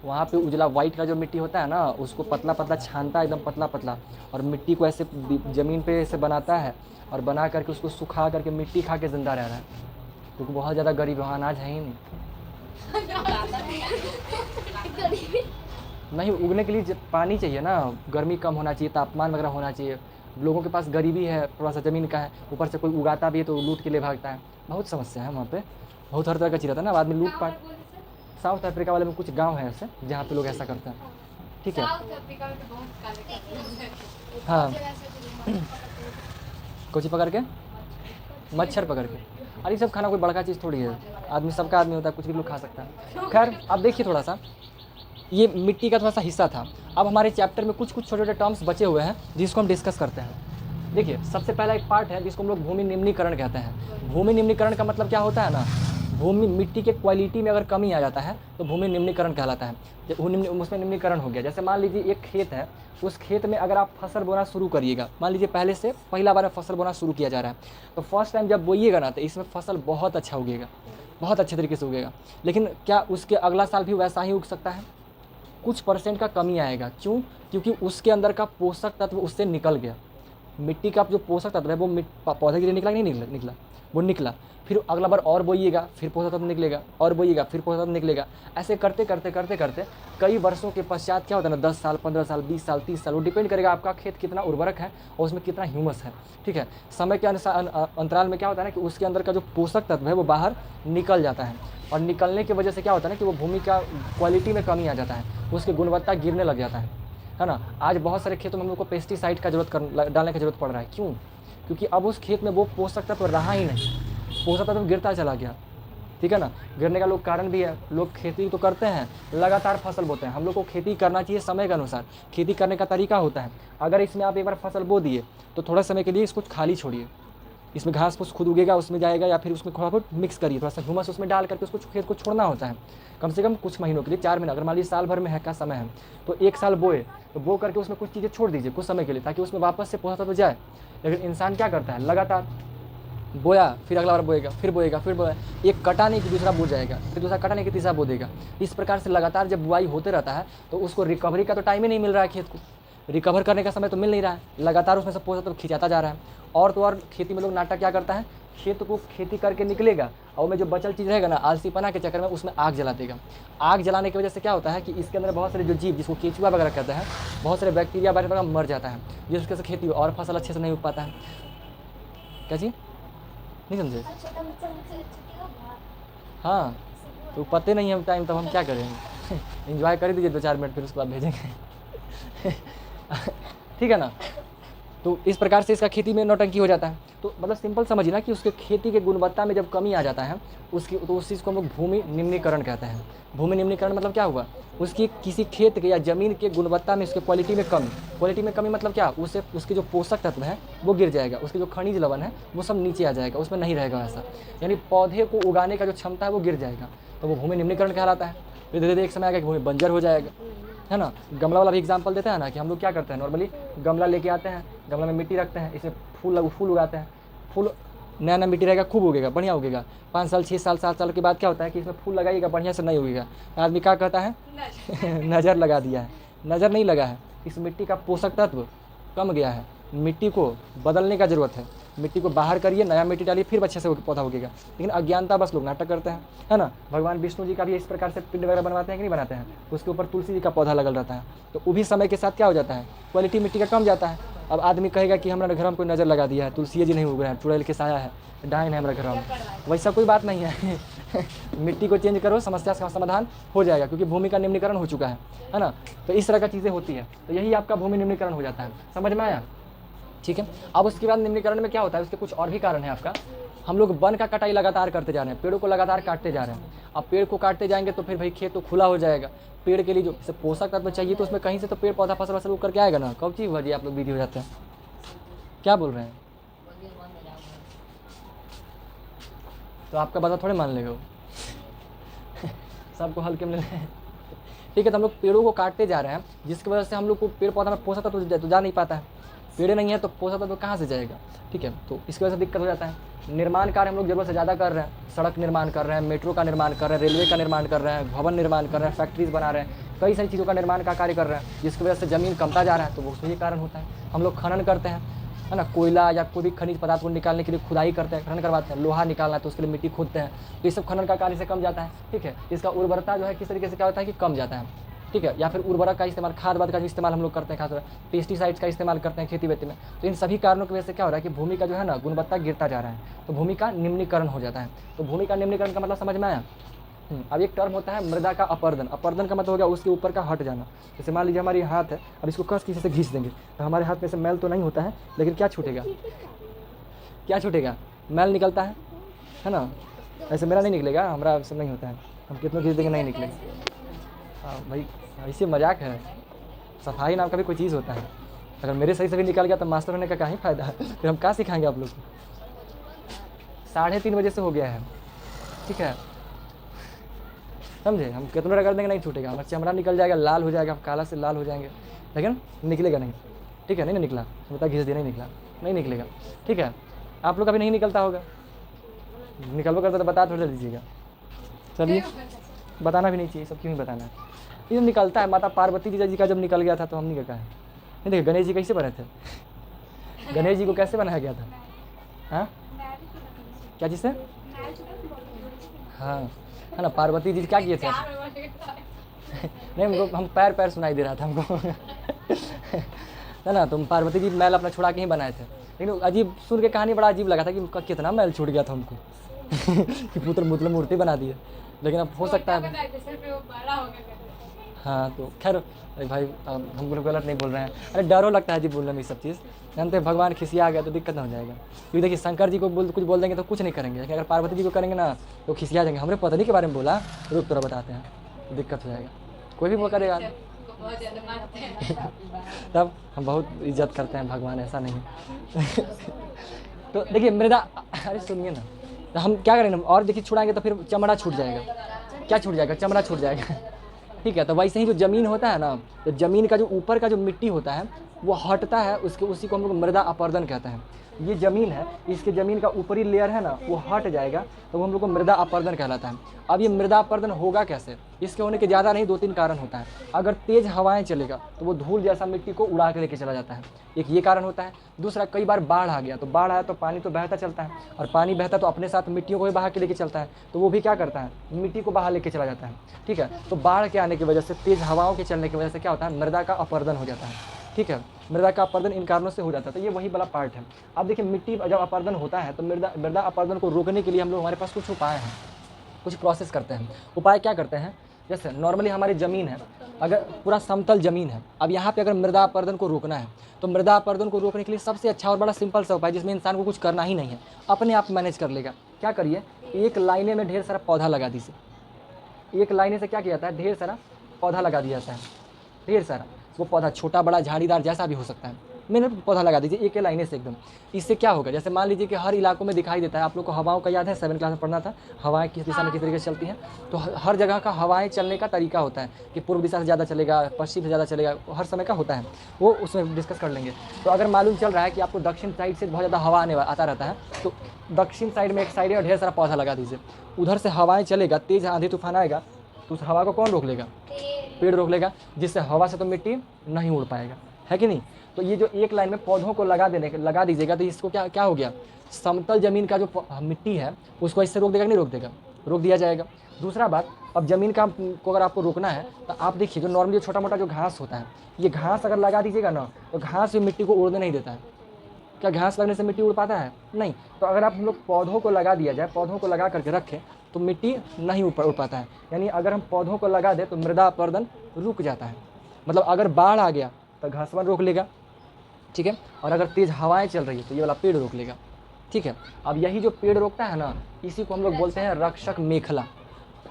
वहाँ पे उजला वाइट का जो मिट्टी होता है ना, उसको पतला पतला छानता है, एकदम पतला पतला, और मिट्टी को ऐसे ज़मीन पे ऐसे बनाता है, और बना करके उसको सुखा करके मिट्टी खा के ज़िंदा रह रहा है, क्योंकि बहुत ज़्यादा गरीब वहाँ अनाज है ही नहीं। नहीं, उगने के लिए पानी चाहिए ना, गर्मी कम होना चाहिए, तापमान वगैरह होना चाहिए। लोगों के पास गरीबी है, थोड़ा सा ज़मीन का है, ऊपर से कोई उगाता भी है तो लूट के लिए भागता है, बहुत समस्या है वहाँ पे, बहुत हर तरह का चीज़ रहता है ना, बाद में लूट पाट। बोले सर साउथ अफ्रीका वाले में कुछ गांव है ऐसे जहाँ पे लोग ऐसा करते हैं, ठीक है। साउथ अफ्रीका में तो बहुत काले काले हैं। हाँ, वैसे तो कोची पकड़ के, मच्छर पकड़ के, अरे ये सब खाना कोई बड़का चीज़ थोड़ी है, आदमी सबका आदमी होता है, कुछ भी लोग खा सकता है। खैर अब देखिए थोड़ा सा, ये मिट्टी का थोड़ा सा हिस्सा था। अब हमारे चैप्टर में कुछ कुछ छोटे छोटे टर्म्स बचे हुए हैं जिसको हम डिस्कस करते हैं। देखिए सबसे पहला एक पार्ट है जिसको हम लोग भूमि निम्नीकरण कहते हैं। भूमि निम्नीकरण का मतलब क्या होता है ना, भूमि मिट्टी के क्वालिटी में अगर कमी आ जाता है तो भूमि निम्नीकरण कहलाता है। उसमें निम्नीकरण हो गया, जैसे मान लीजिए एक खेत है, उस खेत में अगर आप फसल बोना शुरू करिएगा, मान लीजिए पहला बार फसल बोना शुरू किया जा रहा है, तो फर्स्ट टाइम जब बोइएगा ना तो इसमें फसल बहुत अच्छा उगेगा, बहुत अच्छे तरीके से उगेगा, लेकिन क्या उसके अगला साल भी वैसा ही उग सकता है? कुछ परसेंट का कमी आएगा। क्यों? क्योंकि उसके अंदर का पोषक तत्व उससे निकल गया। मिट्टी का जो पोषक तत्व है वो पौधे के लिए निकला कि नहीं निकला, वो निकला। फिर अगला बार और बोइएगा, फिर पोषक तत्व निकलेगा, और बोइएगा, फिर पोषक तत्व निकलेगा। ऐसे करते करते करते करते कई वर्षों के पश्चात क्या होता है ना, 10 साल, 15 साल, 20 साल, 30 साल, वो डिपेंड करेगा आपका खेत कितना उर्वरक है और उसमें कितना ह्यूमस है, ठीक है। समय के अनुसार अंतराल में क्या होता है ना कि उसके अंदर का जो पोषक तत्व है वो बाहर निकल जाता है, और निकलने की वजह से क्या होता है ना कि वो भूमि का क्वालिटी में कमी आ जाता है, उसकी गुणवत्ता गिरने लग जाता है ना। आज बहुत सारे खेतों में हम लोग को पेस्टिसाइड का डालने की जरूरत पड़ रहा है। क्यों? क्योंकि अब उस खेत में वो पोषक तत्व रहा ही नहीं, पोषक तत्व गिरता चला गया, ठीक है ना। गिरने का लोग कारण भी है, लोग खेती तो करते हैं, लगातार फसल बोते हैं। हम लोग को खेती करना चाहिए समय के अनुसार। खेती करने का तरीका होता है, अगर इसमें आप एक बार फसल बो दिए तो थोड़ा समय के लिए इसको खाली छोड़िए, इसमें घास फूस खुद उगेगा, उसमें जाएगा, या फिर उसमें थोड़ा बहुत मिक्स करिए, थोड़ा सा ह्यूमस उसमें डाल करके उसको खेत को छोड़ना होता है कम से कम कुछ महीनों के लिए, 4 महीना। अगर मान लीजिए साल भर में है का समय है तो 1 साल बोए, तो बो करके उसमें कुछ चीज़ें छोड़ दीजिए कुछ समय के लिए, ताकि उसमें वापस से पोषक तत्व जाए। लेकिन इंसान क्या करता है, लगातार बोया, फिर अगला बार बोएगा, फिर बोएगा, फिर बोया, एक कटा नहीं कि दूसरा बो जाएगा, फिर दूसरा कटा नहीं कि तीसरा बो देगा। इस प्रकार से लगातार जब बुआई होते रहता है तो उसको रिकवरी का तो टाइम ही नहीं मिल रहा है, खेत को रिकवर करने का समय तो मिल नहीं रहा है, लगातार उसमें से पोषक तत्व खिंचाता जा रहा है। और तो और खेती में लोग नाटक क्या करता है, खेत को खेती करके निकलेगा और में जो बचल चीज़ रहेगा ना, आलसीपना के चक्कर में उसमें आग जला देगा। आग जलाने की वजह से क्या होता है कि इसके अंदर बहुत सारे जो जीव, जिसको केचुआ वगैरह कहते हैं, बहुत सारे बैक्टीरिया वगैरह मर जाता है, जिसकी वजह से खेती और फसल अच्छे से नहीं उग पाता है। क्या जी नहीं समझे? हाँ, तो पते नहीं है टाइम, तब हम क्या करेंगे? एंजॉय कर दीजिए 2-4 मिनट, फिर उसके बाद भेजेंगे। ठीक है ना। तो इस प्रकार से इसका खेती में नौटंकी हो जाता है। तो मतलब सिंपल समझिए ना कि उसके खेती के गुणवत्ता में जब कमी आ जाता है उसकी, तो उस चीज़ को हम लोग भूमि निम्नीकरण कहते हैं। भूमि निम्नीकरण मतलब क्या हुआ, उसकी किसी खेत के या ज़मीन के गुणवत्ता में, उसके क्वालिटी में कमी। क्वालिटी में कमी मतलब क्या, उससे उसके जो पोषक तत्व है वो गिर जाएगा, उसके जो खनिज लवण है वो सब नीचे आ जाएगा, उसमें नहीं रहेगा ऐसा, यानी पौधे को उगाने का जो क्षमता है वो गिर जाएगा, तो वो भूमि निम्नीकरण कहलाता है। फिर धीरे धीरे एक समय आएगा कि भूमि बंजर हो जाएगा, है ना। गमला वाला भी एग्जाम्पल देता है ना कि हम लोग क्या करते हैं, नॉर्मली गमला लेके आते हैं, गमला में मिट्टी रखते हैं, इसमें फूल उगाते हैं, फूल नया नया मिट्टी रहेगा, खूब उगेगा, बढ़िया उगेगा। 5 साल 6 साल 7 साल के बाद क्या होता है कि इसमें फूल लगाइएगा, बढ़िया से नहीं उगेगा। आदमी क्या कहता है, नज़र लगा दिया है। नज़र नहीं लगा है, इस मिट्टी का पोषक तत्व कम गया है, मिट्टी को बदलने का ज़रूरत है। मिट्टी को बाहर करिए, नया मिट्टी डालिए, फिर अच्छे से पौधा उगेगा। लेकिन अज्ञानता बस लोग नाटक करते हैं, है ना। भगवान विष्णु जी का भी इस प्रकार से पिंड वगैरह बनवाते हैं कि नहीं बनाते हैं, उसके ऊपर तुलसी जी का पौधा लगल रहता है, तो वो भी समय के साथ क्या हो जाता है, क्वालिटी मिट्टी का कम जाता है। अब आदमी कहेगा कि हमारे घर में कोई नज़र लगा दिया है, तुलसी जी नहीं उग रहा है, चुड़ैल के साया है, डायन है हमारे घर में, वैसा कोई बात नहीं है। मिट्टी को चेंज करो, समस्या का समाधान हो जाएगा, क्योंकि भूमि का निम्नीकरण हो चुका है ना। तो इस तरह का चीज़ें होती है, तो यही आपका भूमि निम्नीकरण हो जाता है। समझ में आया? ठीक है। अब उसके बाद निम्नीकरण में क्या होता है, उसके कुछ और भी कारण है आपका। हम लोग वन का कटाई लगातार करते जा रहे हैं, पेड़ों को लगातार काटते जा रहे हैं। अब पेड़ को काटते जाएंगे तो फिर भाई खेत तो खुला हो जाएगा। पेड़ के लिए जो जैसे पोषक तत्व चाहिए तो उसमें कहीं से तो पेड़ पौधा फसल वसल उग करके आएगा ना। कब चीज़ वजह आप लोग बिजी हो जाते हैं, क्या बोल रहे हैं? तो आपका बात थोड़े मान लेगा वो सबको हल्के में ले ठीक है। तो हम लोग पेड़ों को काटते जा रहे हैं जिसकी वजह से हम लोग को पेड़ पौधा में पोषक तत्व तो जा नहीं पाता है। पेड़ नहीं है तो पोषक तत्व कहाँ से जाएगा? ठीक है, तो इसकी वजह से दिक्कत हो जाता है। निर्माण कार्य हम लोग ज़रूरत से ज़्यादा कर रहे हैं, सड़क निर्माण कर रहे हैं, मेट्रो का निर्माण कर रहे हैं, रेलवे का निर्माण कर रहे हैं, भवन निर्माण कर रहे हैं, फैक्ट्रीज बना रहे हैं, कई सारी चीज़ों का निर्माण का कार्य कर रहे हैं जिसकी वजह से ज़मीन कमता जा रहा है। तो वो यही कारण होता है। हम लोग खनन करते हैं, है ना, कोयला या कोई भी खनिज पदार्थ को निकालने के लिए खुदाई करते हैं, खनन करवाते हैं। लोहा निकालना है तो उसके लिए मिट्टी खोदते हैं, तो ये सब खनन का कार्य से कम जाता है। ठीक है, इसका उर्वरता जो है किस तरीके से क्या होता है कि कम जाता है। ठीक है, या फिर उर्वरक का इस्तेमाल, खाद वाद का भी इस्तेमाल हम लोग करते हैं, खासकर पेस्टिसाइड्स का इस्तेमाल करते हैं खेती वेती में। तो इन सभी कारणों की वजह से क्या हो रहा है कि भूमि का जो है ना गुणवत्ता गिरता जा रहा है, तो भूमि का निम्नीकरण हो जाता है। तो भूमि का निम्नीकरण का मतलब समझ में आया? अब एक टर्म होता है मृदा का अपरदन। अपरदन का मतलब हो गया उसके ऊपर का हट जाना। जैसे मान लीजिए हमारी हाथ है, अब इसको कस किसी से घींच देंगे तो हमारे हाथ में से मैल तो नहीं होता है, लेकिन क्या छूटेगा? क्या छूटेगा? मैल निकलता है ना। ऐसे मेरा नहीं निकलेगा, हमारा सब नहीं होता है, हम कितना खींच देंगे नहीं निकलेगा। हाँ भाई, ऐसे मजाक है। सफाई नाम का भी कोई चीज़ होता है। अगर मेरे सही से भी निकल गया तो मास्टर होने का क्या ही फ़ायदा है? फिर हम क्या सिखाएंगे आप लोग को? 3:30 बजे से हो गया है, ठीक है, समझे? हम कितना रगड़ देंगे नहीं छूटेगा, हमारा चमड़ा निकल जाएगा, लाल हो जाएगा, हम काला से लाल हो जाएंगे, लेकिन निकलेगा नहीं। ठीक है, नहीं ना निकला, बता घिस दिया, नहीं निकला, नहीं निकलेगा। ठीक है, आप लोग का भी नहीं निकलता होगा, निकलवा करता तो बता थोड़ा दीजिएगा। चलिए, बताना भी नहीं चाहिए, सब क्यों नहीं बताना है। ये निकलता है। माता पार्वती जी का जब निकल गया था तो हमने क्या कहा है? नहीं देखिए, गणेश जी कैसे बने थे? गणेश जी को कैसे बनाया गया था? हाँ, क्या चीज़ से? हाँ, है ना, पार्वती जी क्या किए थे? नहीं, हमको हम पैर सुनाई दे रहा था हमको है ना। तुम पार्वती जी मैल अपना छुड़ा के ही बनाए थे, लेकिन अजीब सुन के कहानी बड़ा अजीब लगा था कि उनका कितना मैल छूट गया था उनको कि पुत्र मतलब मूर्ति बना दी है। लेकिन अब हो सकता है, हाँ, तो खैर भाई हम लोग गलत नहीं बोल रहे हैं। अरे डरो लगता है जी बोलने में ये सब चीज़, जानते हैं भगवान खिसिया गया तो दिक्कत ना हो जाएगा। क्योंकि देखिए शंकर जी को कुछ बोल देंगे तो कुछ नहीं करेंगे, लेकिन अगर पार्वती जी को करेंगे ना तो खिसिया जाएंगे। हमरे पत्नी के बारे में बोला, रुक थोड़ा बताते हैं, तो दिक्कत हो जाएगा। कोई भी वो करेगा तब हम बहुत इज्जत करते हैं भगवान, ऐसा नहीं तो देखिए मृदा, अरे सुनिए ना, तो हम क्या करेंगे और देखिए छुड़ाएंगे तो फिर चमड़ा छूट जाएगा। क्या छूट जाएगा? चमड़ा छूट जाएगा। ठीक है, तो वैसे ही जो ज़मीन होता है ना, तो ज़मीन का जो ऊपर का जो मिट्टी होता है वो हटता है, उसी को हम लोग मृदा अपरदन कहते हैं। ये ज़मीन है, इसके ज़मीन का ऊपरी लेयर है ना वो हट जाएगा तो वो हम लोग को मृदा अपरदन कहलाता है। अब ये मृदा अपरदन होगा कैसे? इसके होने के ज़्यादा नहीं, 2-3 कारण होता है। अगर तेज़ हवाएं चलेगा तो वो धूल जैसा मिट्टी को उड़ा के लेके चला जाता है, एक ये कारण होता है। दूसरा, कई बार बाढ़ आ गया, तो बाढ़ आया तो पानी तो बहता चलता है, और पानी बहता तो अपने साथ मिट्टियों को भी बहा के लेके चलता है, तो वो भी क्या करता है? मिट्टी को बहा लेके चला जाता है। ठीक है, तो बाढ़ के आने की वजह से, तेज़ हवाओं के चलने की वजह से क्या होता है? मृदा का अपरदन हो जाता है। ठीक है, मृदा का अपरदन इन कारणों से हो जाता है। तो ये वही वाला पार्ट है। अब देखिए मिट्टी जब अपरदन होता है तो मृदा अपरदन को रोकने के लिए हम लोग, हमारे पास कुछ उपाय हैं, कुछ प्रोसेस करते हैं। उपाय क्या करते हैं? जैसे नॉर्मली हमारी ज़मीन है, अगर पूरा समतल ज़मीन है, अब यहाँ पे अगर मृदा अपरदन को रोकना है तो मृदा अपरदन को रोकने के लिए सबसे अच्छा और बड़ा सिंपल सा उपाय, जिसमें इंसान को कुछ करना ही नहीं है, अपने आप मैनेज कर लेगा। क्या करिए? एक लाइने में ढेर सारा पौधा लगा दीजिए। एक लाइने से क्या किया जाता है? ढेर सारा पौधा लगा दिया जाता है, ढेर सारा। वो पौधा छोटा बड़ा झाड़ीदार जैसा भी हो सकता है, मैंने पौधा लगा दीजिए एक लाइने से एकदम। इससे क्या होगा? जैसे मान लीजिए कि हर इलाकों में दिखाई देता है, आप लोग को हवाओं का याद है, 7 क्लास में पढ़ना था, हवाएं किस दिशा में किस तरीके से चलती हैं। तो हर जगह का हवाएं चलने का तरीका होता है कि पूर्व दिशा से ज़्यादा चलेगा, पश्चिम से ज़्यादा चलेगा, हर समय का होता है, वो उसमें डिस्कस कर लेंगे। तो अगर मालूम चल रहा है कि आपको दक्षिण साइड से बहुत ज़्यादा हवा आता रहता है, तो दक्षिण साइड में एक साइड है और ढेर सारा पौधा लगा दीजिए। उधर से हवाएँ चलेगा, तेज़ आंधी तूफान आएगा तो उस हवा को कौन रोक लेगा? पेड़ रोक लेगा, जिससे हवा से तो मिट्टी नहीं उड़ पाएगा, है कि नहीं? तो ये जो एक लाइन में पौधों को लगा दीजिएगा तो इसको क्या हो गया? समतल ज़मीन का जो मिट्टी है उसको इससे रोक देगा कि नहीं रोक देगा? रोक दिया जाएगा। दूसरा बात, अब ज़मीन का को अगर आपको रोकना है तो आप देखिए, जो नॉर्मली छोटा मोटा जो घास होता है, ये घास अगर लगा दीजिएगा ना तो घास भी मिट्टी को उड़ने नहीं देता है। क्या घास लगने से मिट्टी उड़ पाता है? नहीं। तो अगर आप हम लोग पौधों को लगा दिया जाए, पौधों को लगा करके रखें तो मिट्टी नहीं उड़ पाता है। यानी अगर हम पौधों को लगा दें तो मृदा अपरदन रुक जाता है। मतलब अगर बाढ़ आ गया तो घासवन रोक लेगा, ठीक है, और अगर तेज़ हवाएं चल रही है तो ये वाला पेड़ रोक लेगा। ठीक है, अब यही जो पेड़ रोकता है ना, इसी को हम लोग बोलते हैं रक्षक मेखला।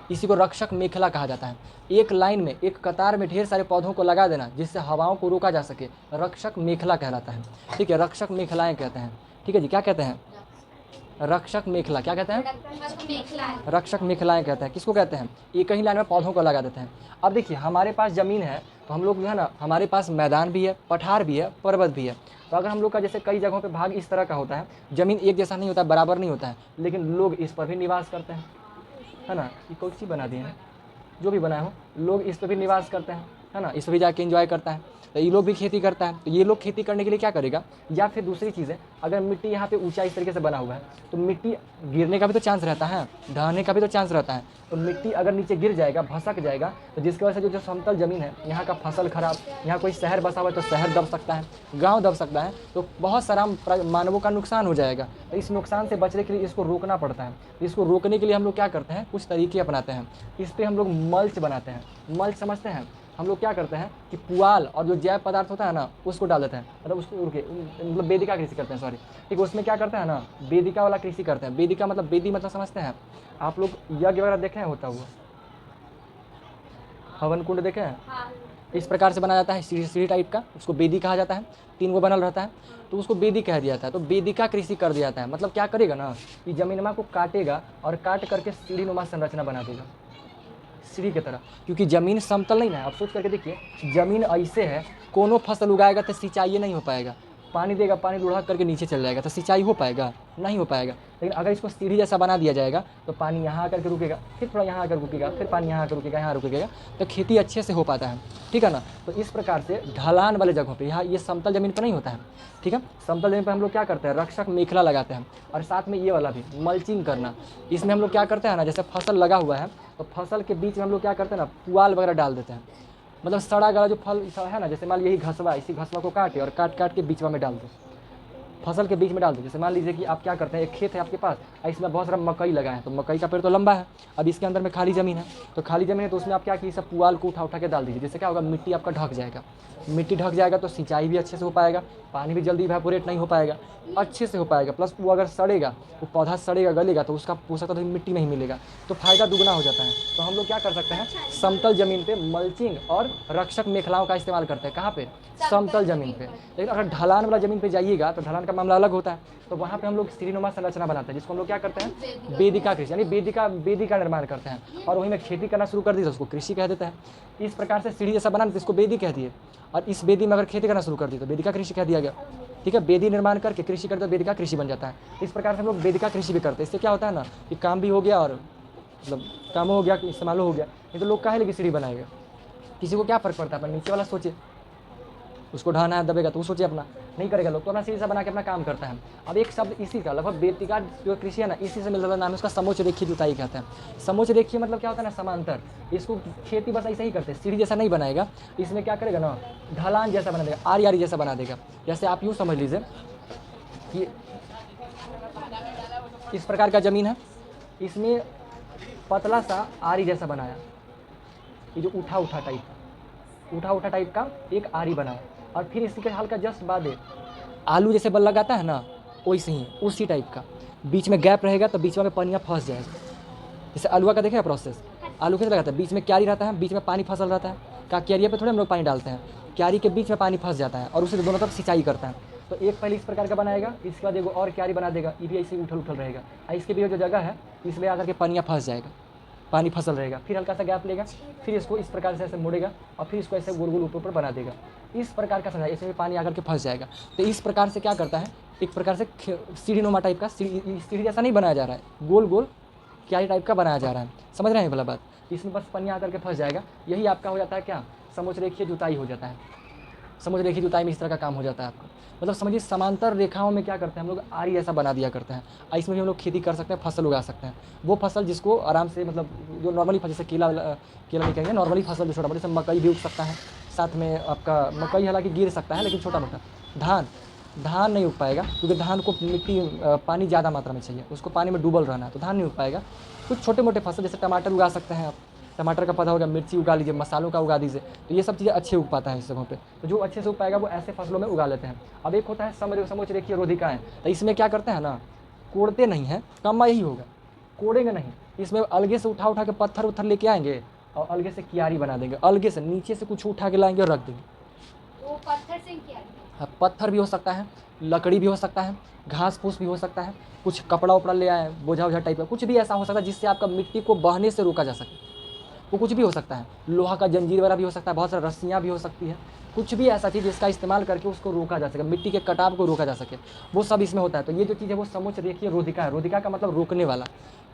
इसी को रक्षक मेखला कहा जाता है। एक लाइन में, एक कतार में ढेर सारे पौधों को लगा देना जिससे हवाओं को रोका जा सके, रक्षक मेखला कहलाता है। ठीक है, रक्षक मेखलाएं कहते हैं। ठीक है जी, क्या कहते हैं? रक्षक मेखला। क्या कहते हैं? रक्षक मेखलाएं कहते हैं। किसको कहते हैं? एक ही लाइन में पौधों को लगा देते हैं। अब देखिए, हमारे पास ज़मीन है तो हम लोग जो है ना, हमारे पास मैदान भी है, पठार भी है, पर्वत भी है। तो अगर हम लोग का जैसे कई जगहों पे भाग इस तरह का होता है, ज़मीन एक जैसा नहीं होता, बराबर नहीं होता है, लेकिन लोग इस पर भी निवास करते हैं, है ना। ये कोई चीज़ बना दिए हैं, जो भी बनाए हो, लोग इस पर भी निवास करते हैं, है ना। इस पर भी जाके एंजॉय करता है। तो ये लोग भी खेती करता है। तो ये लोग खेती करने के लिए क्या करेगा? या फिर दूसरी चीज़ है, अगर मिट्टी यहाँ पे ऊंचा इस तरीके से बना हुआ है तो मिट्टी गिरने का भी तो चांस रहता है, ढहने का भी तो चांस रहता है। तो मिट्टी अगर नीचे गिर जाएगा, भसक जाएगा, तो जिसकी वजह से जो समतल ज़मीन है, यहाँ का फसल खराब, यहाँ कोई शहर बसा हुआ है तो शहर दब सकता है, गाँव दब सकता है, तो बहुत सारा मानवों का नुकसान हो जाएगा। तो इस नुकसान से बचने के लिए इसको रोकना पड़ता है। इसको रोकने के लिए हम लोग क्या करते हैं? कुछ तरीके अपनाते हैं। इस पर हम लोग मल्च बनाते हैं। मल्च समझते हैं? हम लोग क्या करते हैं कि पुआल और जो जैव पदार्थ होता है ना, उसको डाल देते हैं, मतलब उसको मतलब वेदिका कृषि करते हैं, सॉरी। ठीक है, उसमें क्या करते हैं ना, वेदिका वाला कृषि करते हैं। वेदिका मतलब, वेदी मतलब समझते हैं आप लोग? यज्ञ वगैरह देखे हैं होता हुआ, हवन कुंड देखे हैं? इस प्रकार से बनाया जाता है, सीढ़ी टाइप का, उसको वेदी कहा जाता है। 3 गो बनल रहता है तो उसको वेदी कह दिया जाता है। तो वेदिका कृषि कर दिया जाता है। मतलब क्या करेगा ना, कि जमीनमा को काटेगा और काट करके सीढ़ी नुमा संरचना बना देगा, सीढ़ी की तरह। क्योंकि ज़मीन समतल नहीं है। आप सोच करके देखिए, ज़मीन ऐसे है, कोनो फसल उगाएगा तो सिंचाई नहीं हो पाएगा, पानी देगा, पानी लुढ़क करके नीचे चल जाएगा, तो सिंचाई हो पाएगा? नहीं हो पाएगा। लेकिन अगर इसको सीढ़ी जैसा बना दिया जाएगा तो पानी यहाँ आकर के रुकेगा, फिर थोड़ा यहाँ आकर रुकेगा, फिर पानी यहाँ आकर रुकेगा, यहाँ रुकेगा, तो खेती अच्छे से हो पाता है। ठीक है ना। तो इस प्रकार से ढलान वाले जगहों पे, यहाँ ये समतल ज़मीन पर नहीं होता है। ठीक है, समतल ज़मीन पर हम लोग क्या करते हैं? रक्षक मेखला लगाते हैं। और साथ में ये वाला भी मल्चिंग करना। इसमें हम लोग क्या करते हैं ना, जैसे फसल लगा हुआ है तो फसल के बीच में हम लोग क्या करते हैं ना, पुआल वगैरह डाल देते हैं। मतलब सड़ा गला जो फल है ना, जैसे मान लीजिए यही घसवा, इसी घसवा को काटे और काट के बीच में डाल दो, फसल के बीच में डाल दो। जैसे मान लीजिए कि आप क्या करते हैं, एक खेत है आपके पास, इसमें बहुत सारा मकई लगा है, तो मकई का पेड़ तो लंबा है, अब इसके अंदर में खाली ज़मीन है, तो खाली ज़मीन है तो उसमें आप क्या कीजिए, सब पुआल को उठा के डाल दीजिए। जिससे क्या होगा, मिट्टी आपका ढक जाएगा। मिट्टी ढक जाएगा तो सिंचाई भी अच्छे से हो पाएगा, पानी भी जल्दी इवेपोरेट नहीं हो पाएगा, अच्छे से हो पाएगा। प्लस वो अगर सड़ेगा, वो पौधा सड़ेगा, गलेगा, तो उसका पोषक तत्व मिट्टी में ही मिलेगा, तो फायदा दुगना हो जाता है। तो हम लोग क्या कर सकते हैं, समतल ज़मीन पे मल्चिंग और रक्षक मेखलाओं का इस्तेमाल करते हैं। कहाँ पे? समतल ज़मीन पे। लेकिन अगर ढलान वाला ज़मीन पे जाइएगा तो ढलान का मामला अलग होता है। तो वहाँ पे हम लोग सीढ़ीनुमा संरचना बनाते हैं, जिसको हम लोग क्या करते हैं, वेदिका कृषि, यानी वेदी का निर्माण करते हैं। और वहीं में खेती करना शुरू कर दी तो उसको कृषि कह देते हैं। इस प्रकार से सीढ़ी जैसा बनाते इसको वेदी कह दिए, और इस वेदी में अगर खेती करना शुरू कर दी तो वेदिका कृषि कह दिया गया। ठीक है, वेदी निर्माण करके कृषि करते तो वेदिका कृषि बन जाता है। इस प्रकार से हम लोग वेदिका कृषि भी करते हैं। इससे क्या होता है ना, कि काम भी हो गया और मतलब काम हो गया, इस्तेमाल हो गया। नहीं तो लोग काहे लेके सीढ़ी बनाएगा, किसी को क्या फ़र्क पड़ता है? अपना नीचे वाला सोचे, उसको ढाना है, दबेगा तो वो सोचे अपना, नहीं करेगा लोग, तो अपना सीढ़ी सा बना के अपना काम करता है। अब एक शब्द इसी का लगभग वेदिका जो कृषि है ना, इसी से मिलता हुआ नाम है उसका, समोच्च रेखीय जुताई कहते हैं। समोच्च रेखीय मतलब क्या होता है ना, समांतर। इसको खेती बस ऐसे ही करते हैं, सीढ़ी जैसा नहीं बनाएगा, इसमें क्या करेगा ना, ढलान जैसा बना देगा, आरी जैसा बना देगा। जैसे आप यूँ समझ लीजिए कि इस प्रकार का ज़मीन है, इसमें पतला सा आरी जैसा बनाया, ये जो उठा टाइप का एक आरी बनाया, और फिर इसके हल्का जस्ट बाद आलू जैसे बल लगाता है ना, वैसे ही उसी टाइप का बीच में गैप रहेगा, तो बीच में पानी फंस जाएगा। जैसे आलूआ का देखें प्रोसेस, आलू कैसे लगाता है, बीच में क्यारी रहता है, बीच में पानी फसल रहता है, का क्यारिया पे थोड़े हम लोग पानी डालते हैं, क्यारी के बीच में पानी फंस जाता है और उसे दोनों तरफ सिंचाई करता है। तो एक पहले इस प्रकार का बनाएगा, इसके बाद एगो और क्यारी बना देगा, ये भी ऐसे उठल रहेगा, और इसके भी जो जगह है इसमें आकर के पानियाँ फंस जाएगा, पानी फसल रहेगा, फिर हल्का सा गैप लेगा, फिर इसको इस प्रकार से ऐसे मोड़ेगा और फिर इसको ऐसे गोल गोल ऊपर बना देगा। इस प्रकार का समझा, इसमें पानी आकर के फंस जाएगा। तो इस प्रकार से क्या करता है, एक प्रकार से सीढ़ीनुमा टाइप का, सीढ़ी जैसा नहीं बनाया जा रहा है, गोल गोल क्यारी टाइप का बनाया जा रहा है। समझ रहे हैं वाला बात? इसमें बस पानी आकर के फंस जाएगा, यही आपका हो जाता है क्या, समोच्च रेखीय जुताई हो जाता है। समोच्च रेखीय जुताई में इस तरह का काम हो जाता है आपका। मतलब समझिए, समांतर रेखाओं में क्या करते हैं हम लोग, आरी ऐसा बना दिया करते हैं, इसमें भी हम लोग खेती कर सकते हैं, फसल उगा सकते हैं। वो फसल जिसको आराम से, मतलब जो नॉर्मली जैसे केला नहीं कहेंगे, नॉर्मली फसल जो छोटा मोटा, जैसे मकई भी उग सकता है, साथ में आपका मकई हालांकि गिर सकता है, लेकिन छोटा मोटा धान नहीं उग पाएगा, क्योंकि धान को मिट्टी पानी ज़्यादा मात्रा में चाहिए, उसको पानी में डूबल रहना है, तो धान नहीं उग पाएगा। कुछ छोटे मोटे फसल जैसे टमाटर उगा सकते हैं आप, टमाटर का पौधा हो गया, मिर्ची उगा लीजिए, मसालों का उगा दीजिए, तो ये सब चीज़ें अच्छे उग पाता है इस जगहों पे। तो जो अच्छे से उग पाएगा वो ऐसे फसलों में उगा लेते हैं। अब एक होता है समोच्च रेखीय रोधिकाएँ, तो इसमें क्या करते हैं ना, कोड़ते नहीं हैं, कम यही होगा, कोड़ेंगे नहीं, इसमें अलगे से उठा उठा के पत्थर उत्थर लेके आएंगे और अलगे से क्यारी बना देंगे, अलगे से नीचे से कुछ उठा के लाएंगे और रख देंगे। वो पत्थर से क्या? हाँ, पत्थर भी हो सकता है, लकड़ी भी हो सकता है, घास फूस भी हो सकता है, कुछ कपड़ा उपड़ा ले आए, बोझा वोझा टाइप का कुछ भी ऐसा हो सकता है जिससे आपका मिट्टी को बहने से रोका जा सके। वो कुछ भी हो सकता है, लोहा का जंजीर वगैरह भी हो सकता है, बहुत सारी रस्सियाँ भी हो सकती है, कुछ भी ऐसा चीज़ जिसका इस्तेमाल करके उसको रोका जा सके, मिट्टी के कटाव को रोका जा सके, वो सब इसमें होता है। तो ये जो चीज़ है वो समुच्च रेखीय रोधिका है। रोधिका का मतलब रोकने वाला,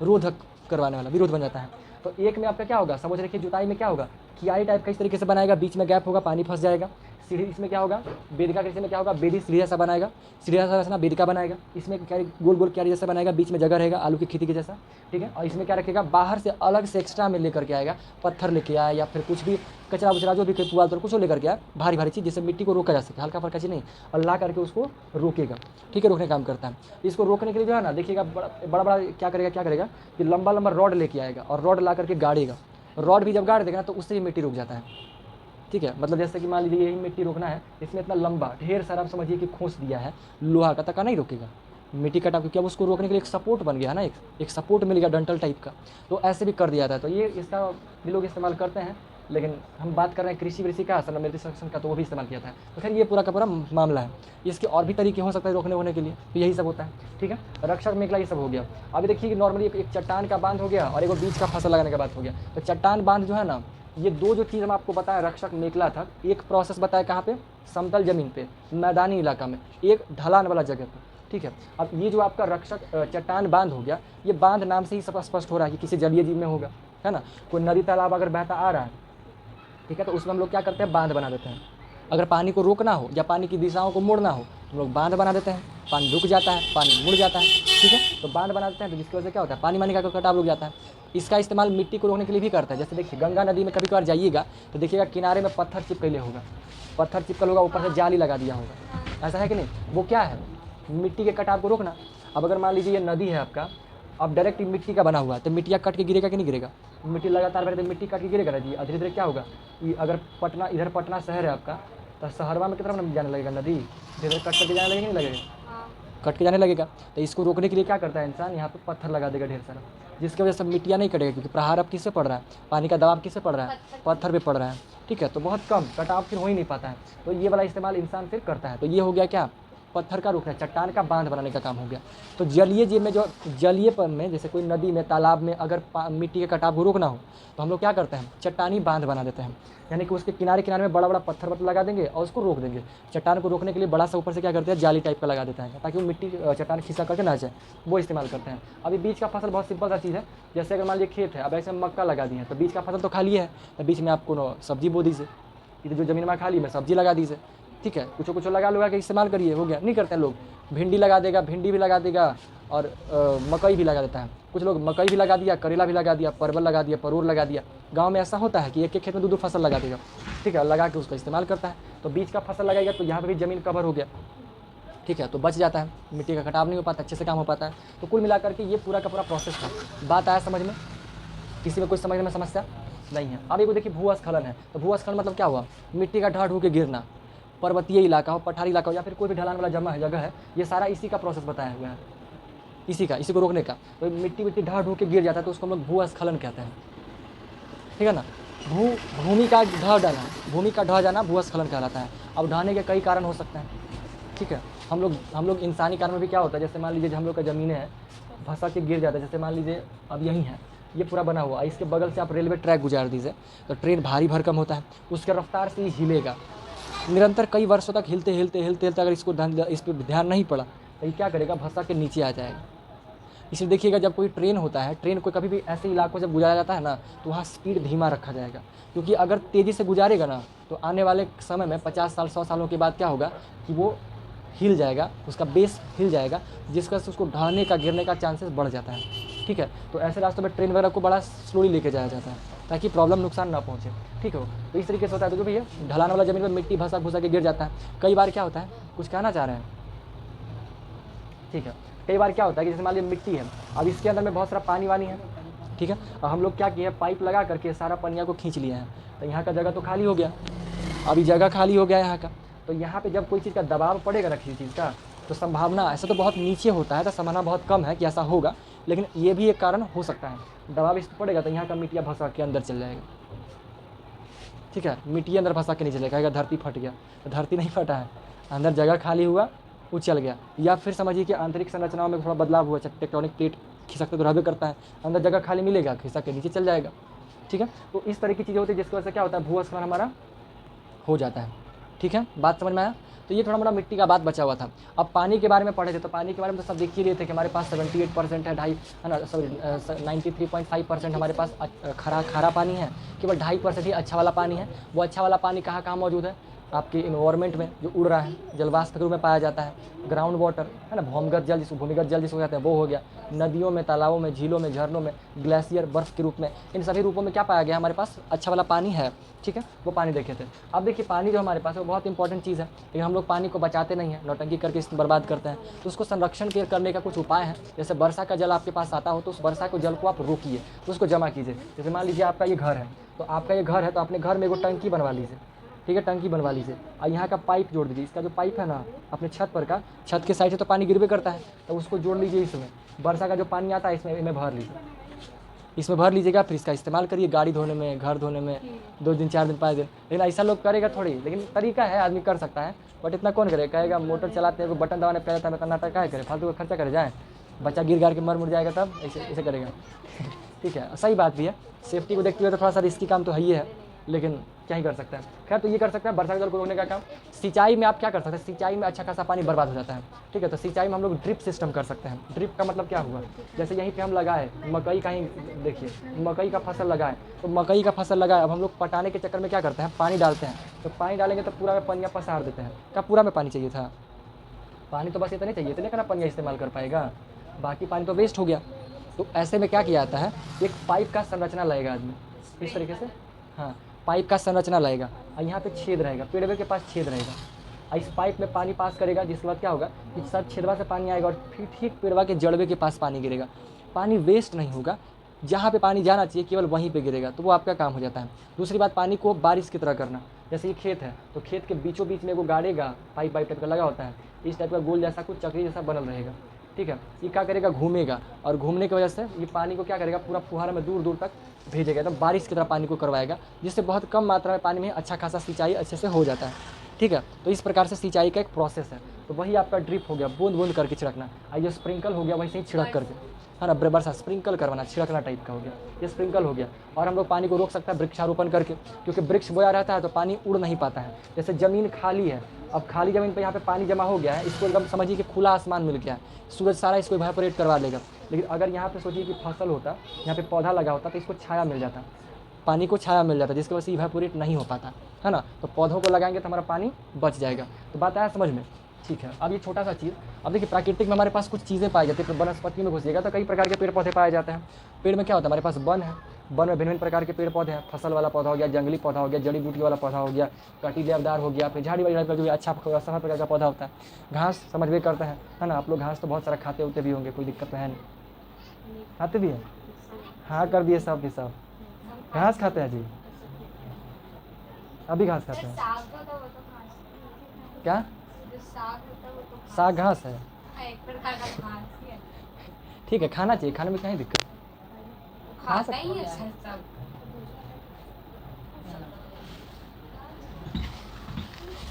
रोधक करवाने वाला, विरोध बन जाता है। तो एक में आपका क्या होगा, समुच्च रेखीय जुताई में क्या होगा, कियारी टाइप का इस तरीके से बनाएगा, बीच में गैप होगा, पानी फंस जाएगा। सीढ़ी इसमें क्या होगा, वेदिका कृषि में क्या होगा, बेदी सीढ़ी जैसा बनाएगा, सीढ़ी जैसा रचना वेदिका बनाएगा, इसमें क्यारी गोल गोल क्यारी जैसा बनाएगा, बीच में जगह रहेगा आलू की खेती के जैसा, ठीक है। और इसमें क्या रखेगा, बाहर से अलग से एक्स्ट्रा में लेकर के आएगा, पत्थर लेके आया या फिर कुछ भी कचरा वचरा जो भी पुआल तो कुछ लेकर के आया, भारी भारी चीज़ जिससे मिट्टी को रोका जा सके, हल्का फल्का चीज़ नहीं, और ला करके उसको रोकेगा, ठीक है, रोकने का काम करता है। इसको रोकने के लिए जो है ना, देखिएगा बड़ा बड़ा क्या करेगा कि लंबा लंबा रॉड लेके आएगा और रॉड ला करके गाड़ेगा। रॉड भी जब गाड़ देगा ना तो उससे भी मिट्टी रुक जाता है, ठीक है। मतलब जैसे कि मान लीजिए यही मिट्टी रोकना है, इसमें इतना लंबा ढेर सारा आप समझिए कि खोस दिया है, लोहा का तक नहीं रोकेगा मिट्टी कटा, क्योंकि अब उसको रोकने के लिए एक सपोर्ट बन गया है ना, एक सपोर्ट मिल गया डंटल टाइप का, तो ऐसे भी कर दिया जाता है। तो ये इसका भी लोग इस्तेमाल करते हैं, लेकिन हम बात कर रहे हैं कृषि वृषि का, सनमेटिसेशन का, तो वो भी इस्तेमाल किया था। तो खैर ये पूरा का पूरा मामला है। इसके और भी तरीके हो सकते हैं रोकने वोकने के लिए, तो यही सब होता है, ठीक है। रक्षक मेखला ये सब हो गया। अभी देखिए कि नॉर्मली एक चट्टान का बांध हो गया और एक बीज का फसल लगाने का बात हो गया। तो चट्टान बांध जो है ना, ये दो जो चीज़ हम आपको बताया रक्षक मेखला था, एक प्रोसेस बताया कहाँ पे, समतल जमीन पे, मैदानी इलाका में, एक ढलान वाला जगह पे, ठीक है। अब ये जो आपका रक्षक चट्टान बांध हो गया, ये बांध नाम से ही सब स्पष्ट हो रहा है कि किसी जलीय जीव में होगा, है ना। कोई नदी तालाब अगर बहता आ रहा है, ठीक है, तो उसमें हम लोग क्या करते हैं, बांध बना देते हैं। अगर पानी को रोकना हो या पानी की दिशाओं को मोड़ना हो तो हम लोग बांध बना देते हैं, पानी रुक जाता है, पानी मुड़ जाता है, ठीक है। तो बांध बना देते हैं, तो जिसकी वजह से क्या होता है, पानी का कटाव रुक जाता है। इसका इस्तेमाल मिट्टी को रोकने के लिए भी करता है। जैसे देखिए गंगा नदी में कभी कभार जाइएगा तो देखिएगा किनारे में पत्थर चिपकले होगा, पत्थर चिपकल होगा, ऊपर से जाली लगा दिया होगा, ऐसा है कि नहीं। वो क्या है, मिट्टी के कटाव को रोकना। अब अगर मान लीजिए ये नदी है आपका, अब डायरेक्ट मिट्टी का बना हुआ है, तो मिट्टियाँ कट के गिरेगा कि नहीं गिरेगा, मिट्टी लगातार बढ़े तो मिट्टी कट के गिरेगा ना जी। धीरे धीरे क्या होगा, अगर पटना, इधर पटना शहर है आपका, तो शहरवा में कितना जाने लगेगा नदी, धीरे धीरे कट करके जाने लगेगा, नहीं लगेगा, कट के जाने लगेगा। तो इसको रोकने के लिए क्या करता है इंसान, यहाँ पे पत्थर लगा देगा ढेर सारा, जिसकी वजह से मिट्टियाँ नहीं कटेगा, क्योंकि प्रहार अब किससे पड़ रहा है, पानी का दबाव किससे पड़ रहा है, पत्थर पे पड़ रहा है, ठीक है। तो बहुत कम कटाव फिर हो ही नहीं पाता है। तो ये वाला इस्तेमाल इंसान फिर करता है। तो ये हो गया क्या, पत्थर का रोकना, चट्टान का बांध बनाने का काम हो गया। तो जलीय जीव में, जो जलीयपन में, जैसे कोई नदी में, तालाब में अगर मिट्टी के कटाव को रोकना हो तो हम लोग क्या करते हैं, चट्टानी बांध बना देते हैं। यानी कि उसके किनारे किनारे में बड़ा बड़ा पत्थर वत्थर लगा देंगे और उसको रोक देंगे। चट्टान को रोकने के लिए बड़ा सा ऊपर से क्या करते हैं, जाली टाइप का लगा देता है, ताकि वो मिट्टी चट्टान खिंचा करके ना जाए, वो इस्तेमाल करते हैं। अभी बीज का फसल बहुत सिंपल सा चीज़ है। जैसे अगर मान लीजिए खेत है, अब ऐसे मक्का लगा दिए हैं, तो बीज का फसल तो खाली है, तो बीच में आपको सब्जी बो दीजिए, इधर जो ज़मीन में खाली में सब्जी लगा दीजिए, ठीक है। कुछ लगा के इस्तेमाल करिए, हो गया। नहीं करते हैं लोग, भिंडी लगा देगा, भिंडी भी लगा देगा और मकई भी लगा देता है। कुछ लोग मकई भी लगा दिया, करेला भी लगा दिया, परवल लगा दिया, परोर लगा दिया। गांव में ऐसा होता है कि एक एक खेत में दो फसल लगा देगा, ठीक है, लगा के उसका इस्तेमाल करता है। तो बीज का फसल लगाएगा तो यहाँ पर भी ज़मीन कवर हो गया, ठीक है, तो बच जाता है, मिट्टी का कटाव नहीं हो पाता, अच्छे से काम हो पाता है। तो कुल मिलाकर के ये पूरा का पूरा प्रोसेस था। बात आया समझ में, किसी में कुछ समझने में समस्या नहीं है। अब एक देखिए भूस्खलन है, तो भूस्खलन मतलब क्या हुआ, मिट्टी का ढाह ढू के गिरना, पर्वतीय इलाका हो, पठारी इलाका हो, या फिर कोई भी ढलान वाला जगह है, ये सारा इसी का प्रोसेस बताया हुआ है, इसी को रोकने का। तो मिट्टी ढाह ढू के गिर जाता है तो उसको हम लोग भूस्खलन कहते हैं, ठीक है ना। भूमि का ढह जाना, भूमि का ढह जाना भूस्खलन कहलाता है। अब ढहने के कई कारण हो सकते हैं, ठीक है। हम लोग इंसानी कारण में भी क्या होता है, जैसे मान लीजिए हम लोग का ज़मीनें हैं, भसा के गिर जाता है। जैसे मान लीजिए अब यही है, ये पूरा बना हुआ, इसके बगल से आप रेलवे ट्रैक गुजार दीजिए, तो ट्रेन भारी भरकम होता है, उसके रफ्तार से ही हिलेगा निरंतर कई वर्षों तक, हिलते अगर इस पर ध्यान नहीं पड़ा तो ये क्या करेगा, भसा के नीचे आ जाएगा। इसलिए देखिएगा जब कोई ट्रेन होता है, ट्रेन को कभी भी ऐसे इलाकों से गुजारा जाता है ना, तो वहाँ स्पीड धीमा रखा जाएगा, क्योंकि अगर तेज़ी से गुजारेगा ना तो आने वाले समय में 50 साल 100 सालों के बाद क्या होगा कि वो हिल जाएगा, उसका बेस हिल जाएगा, जिसका से उसको ढहने का, गिरने का चांसेस बढ़ जाता है, ठीक है। तो ऐसे रास्तों में ट्रेन वगैरह को बड़ा स्लोली लेके जाया जाता है ताकि प्रॉब्लम, नुकसान ना पहुँचे, ठीक है। तो इस तरीके से होता है। तो जो भैया ढलान वाला ज़मीन पर मिट्टी भसा भूसा के गिर जाता है। कई बार क्या होता है, कुछ कहना चाह रहे हैं, ठीक है। कई बार क्या होता है कि जैसे मान लीजिए मिट्टी है, अब इसके अंदर में बहुत सारा पानी वानी है, ठीक है, और हम लोग क्या किए, पाइप लगा करके सारा पनिया को खींच लिए हैं, तो यहाँ का जगह तो खाली हो गया, अभी जगह खाली हो गया यहाँ का। तो यहाँ पे जब कोई चीज़ का दबाव पड़ेगा ना किसी चीज़ का, तो संभावना, ऐसा तो बहुत नीचे होता है, तो संभावना बहुत कम है कि ऐसा होगा, लेकिन ये भी एक कारण हो सकता है। दबाव इस पर पड़ेगा तो यहाँ का मिट्टिया भसा के अंदर चल जाएगा, ठीक है, मिट्टी अंदर फंसा के नहीं चलेगा, कहेगा धरती फट गया, तो धरती नहीं फटा है, अंदर जगह खाली हुआ, वो चल गया। या फिर समझिए कि आंतरिक संरचनाओं में थोड़ा बदलाव हुआ, टेक्टोनिक प्लेट खिसकते तो रहबे करता है, अंदर जगह खाली मिलेगा, खिसक के नीचे चल जाएगा, ठीक है। तो इस तरह की चीज़ें होती है जिसकी वजह से क्या होता है, भूस्खलन हमारा हो जाता है, ठीक है, बात समझ में आया। तो ये थोड़ा मोड़ा मिट्टी का बात बचा हुआ था। अब पानी के बारे में पढ़े थे, तो पानी के बारे में तो सब देख ही रहे थे कि हमारे पास 78% है, है ना, सॉरी 93.5% हमारे पास खारा पानी है, केवल 2.5% ही अच्छा वाला पानी है। वो अच्छा वाला पानी कहाँ कहाँ मौजूद है, आपके इन्वायरमेंट में जो उड़ रहा है, जलवाष्प के रूप में पाया जाता है, ग्राउंड वाटर है ना, भूमिगत जल जिसको कहते हैं वो हो गया, नदियों में, तालाबों में, झीलों में, झरनों में, ग्लेशियर, बर्फ़ के रूप में, इन सभी रूपों में क्या पाया गया हमारे पास, अच्छा वाला पानी है, ठीक है। वो पानी देखे थे। अब देखिए पानी जो हमारे पास है वो बहुत इंपॉर्टेंट चीज़ है, लेकिन हम लोग पानी को बचाते नहीं हैं, नौटंकी करके इसको बर्बाद करते हैं। तो उसको संरक्षण करने का कुछ उपाय है। जैसे वर्षा का जल आपके पास आता हो तो उस वर्षा को जल को आप रोकिए, तो उसको जमा कीजिए। जैसे मान लीजिए आपका ये घर है, तो आपका ये घर है तो अपने घर में एगो टंकी बनवा लीजिए, ठीक है, टंकी बनवा लीजिए, और यहाँ का पाइप जोड़ दीजिए। इसका जो पाइप है ना अपने छत पर का, छत के साइड से तो पानी गिरबे करता है, तो उसको जोड़ लीजिए इसमें। वर्षा का जो पानी आता है इसमें भर लीजिए, इसमें भर लीजिएगा, फिर इसका इस्तेमाल करिए गाड़ी धोने में, घर धोने में, 2 दिन 4 दिन 5 दिन। लेकिन ऐसा लोग करेगा थोड़ी, लेकिन तरीका है, आदमी कर सकता है, बट इतना कौन करे, कहेगा मोटर चलाते हैं, बटन दबाने पे जाता है, इतना नाटक क्या करे, फालतू का खर्चा करे जाए, बच्चा गिर गार के मर मुड़ जाएगा तब ऐसे करेगा ठीक है, सही बात भी है, सेफ्टी को देखते हुए तो थोड़ा सा रिस्की काम तो है ही है, लेकिन क्या ही कर सकता है। खैर, तो ये कर सकते हैं वर्षा के जल को रोकने का काम। सिंचाई में आप क्या कर सकते हैं, सिंचाई में अच्छा खासा पानी बर्बाद हो जाता है, ठीक है, तो सिंचाई में हम लोग ड्रिप सिस्टम कर सकते हैं। ड्रिप का मतलब क्या हुआ, जैसे यहीं पे हम लगाए मकई का, ही देखिए मकई का फसल लगाए, तो मकई का फसल लगाए, अब हम लोग पटाने के चक्कर में क्या करते हैं, पानी डालते हैं, तो पानी डालेंगे तो पूरा में पनिया पसार देते हैं। क्या पूरा में पानी चाहिए था, पानी तो बस इतना नहीं चाहिए था, लेकिन पनिया इस्तेमाल कर पाएगा, बाकी पानी तो वेस्ट हो गया। तो ऐसे में क्या किया जाता है, एक पाइप का संरचना लगेगा आदमी इस तरीके से, हाँ, पाइप का संरचना लगेगा, और यहाँ पे छेद रहेगा, पेड़वे के पास छेद रहेगा, और इस पाइप में पानी पास करेगा, जिसके बाद क्या होगा कि सब छेदवा से पानी आएगा और फिर ठीक पेड़वा के जड़वे के पास पानी गिरेगा। पानी वेस्ट नहीं होगा, जहाँ पे पानी जाना चाहिए केवल वहीं पे गिरेगा, तो वो आपका काम हो जाता है। दूसरी बात, पानी को बारिश की तरह करना। जैसे ये खेत है, तो खेत के बीचों बीच में वो गाड़ेगा, पाइप टाइप का लगा होता है, इस टाइप का गोल जैसा कुछ चक्री जैसा बनल रहेगा, ठीक है। ये क्या करेगा, घूमेगा, और घूमने की वजह से ये पानी को क्या करेगा, पूरा फुहारा में दूर दूर तक भेजेगा, एकदम बारिश की तरह पानी को करवाएगा, जिससे बहुत कम मात्रा में पानी में अच्छा खासा सिंचाई अच्छे से हो जाता है, ठीक है। तो इस प्रकार से सिंचाई का एक प्रोसेस है। तो वही आपका ड्रिप हो गया, बूंद बूंद करके छिड़कना, और ये स्प्रिंकल हो गया वैसे ही छिड़क करके, है ना, बरसा स्प्रिंकल करवाना, छिड़कना टाइप का हो गया, ये स्प्रिंकल हो गया। और हम लोग पानी को रोक सकते हैं वृक्षारोपण करके, क्योंकि वृक्ष बोया रहता है तो पानी उड़ नहीं पाता है। जैसे ज़मीन खाली है, अब खाली ज़मीन पे यहाँ पे पानी जमा हो गया है, इसको एकदम समझिए कि खुला आसमान मिल गया है, सूरज सारा इसको इवेपोरेट करवा लेगा। लेकिन अगर यहाँ पे सोचिए कि फसल होता, यहाँ पे पौधा लगा होता, तो इसको छाया मिल जाता, पानी को छाया मिल जाता, जिसकी वजह से इवेपोरेट नहीं हो पाता, है ना। तो पौधों को लगाएंगे तो हमारा पानी बच जाएगा। तो बात आया समझ में, ठीक है। अब ये छोटा सा चीज़, अब देखिए प्राकृतिक में हमारे पास कुछ चीज़ें पाई जाती है। वनस्पति में घुसिएगा तो कई प्रकार के पेड़ पौधे पाए जाते हैं। पेड़ में क्या होता है, हमारे पास वन है, वन में भिन्न भिन्न प्रकार के पेड़ पौधे हैं। फसल वाला पौधा हो गया, जंगली पौधा हो गया, जड़ी बूटी वाला पौधा हो गया, कटीलेदार हो गया, फिर झाड़ी वाली टाइप का जो अच्छा सफा प्रकार का पौधा होता है। घास समझ में करते हैं, है ना, आप लोग घास तो बहुत सारा खाते होते भी होंगे, कोई दिक्कत तो है नहीं, खाते भी हैं, हाँ कर दिए सब भी, सब घास खाते हैं जी, अभी घास खाते हैं। साग होता है वो तो घास, क्या जो साग होता है वो तो घास, साग घास है, एक प्रकार का घास ही है, ठीक है, खाना चाहिए, खाने में क्या ही दिक्कत। खाता ही है सर सब।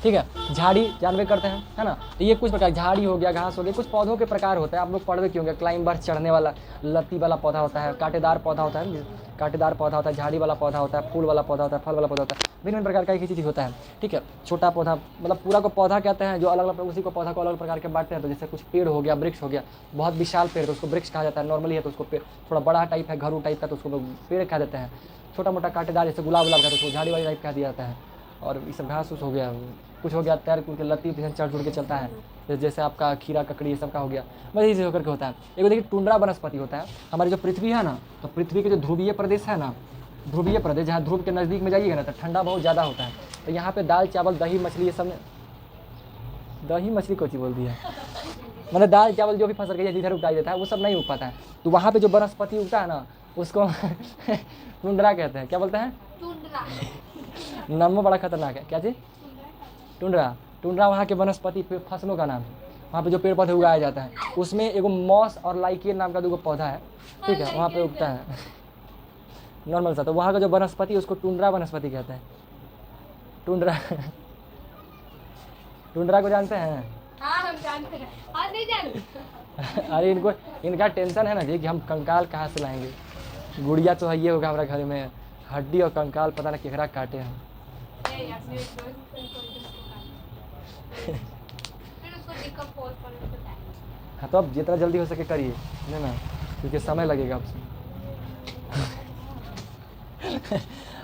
ठीक है, झाड़ी जानवे करते हैं, है ना। तो ये कुछ प्रकार, झाड़ी हो गया, घास हो गया, कुछ पौधों के प्रकार होता है, आप लोग पढ़वे क्यों होंगे। क्लाइंबर चढ़ने वाला, लत्ती वाला पौधा होता है, कांटेदार पौधा होता है, कांटेदार पौधा होता है, झाड़ी वाला पौधा होता है, फूल वाला पौधा होता है, फल वाला पौधा होता है, भिन्न भिन्न प्रकार का एक ही चीज़ होता है, ठीक है। छोटा पौधा मतलब पूरा को पौधा कहते हैं, जो अलग अलग उसी को पौधा को अलग प्रकार के बांटते हैं। तो जैसे कुछ पेड़ हो गया, वृक्ष हो गया, बहुत विशाल पेड़ तो उसको वृक्ष कहा जाता है, नॉर्मली है तो उसको पेड़, थोड़ा बड़ा टाइप है घरू टाइप का तो उसको पेड़ कह देते हैं। छोटा मोटा कांटेदार जैसे गुलाब का तो उसको झाड़ी वाली टाइप कह दिया जाता है। और ये सब घास उस हो गया, कुछ हो गया तैर कुछ लत्ती चढ़ जुड़ के चलता है, जैसे आपका खीरा ककड़ी ये सब का हो गया, बस इसी होकर के होता है। एक देखिए टुंड्रा वनस्पति होता है। हमारी जो पृथ्वी है ना, तो पृथ्वी के जो ध्रुवीय प्रदेश है ना, ध्रुवीय प्रदेश जहाँ ध्रुव के नज़दीक में जाइएगा ना तो ठंडा बहुत ज़्यादा होता है। तो यहाँ पे दाल चावल दही मछली ये सब, दही मछली को चीज़ बोल दिया, मतलब दाल चावल जो भी फसल के जिधर उगाई देता है वो सब नहीं उग पाता है। तो वहाँ पे जो वनस्पति उगता है ना उसको टुंड्रा कहते हैं। क्या बोलते हैं? टुंड्रा। नाम बड़ा खतरनाक है। क्या चीज़? टुंड्रा। टुंड्रा वहाँ के वनस्पति फसलों का नाम है। वहाँ पे जो पेड़ पौधे उगाया जाता है, उसमें एगो मॉस और लाइकेन नाम का दूगो पौधा है, ठीक है, वहाँ पे उगता है नॉर्मल सा। तो वहाँ का जो वनस्पति उसको टुंड्रा वनस्पति कहते हैं। टुंड्रा टुंड्रा को जानते हैं? हाँ हम जानते हैं। हाँ नहीं जानते। अरे इनका टेंशन है ना जी कि हम कंकाल कहाँ से लाएंगे। गुड़िया तो है ये होगा हमारा घर में, हड्डी और कंकाल पता ना केकरा काटे हैं। नहीं यार, फिर उसको डिकम्पोज करने को टाइम। हाँ तो अब जितना जल्दी हो सके करिए, है ना, क्योंकि समय लगेगा उसमें।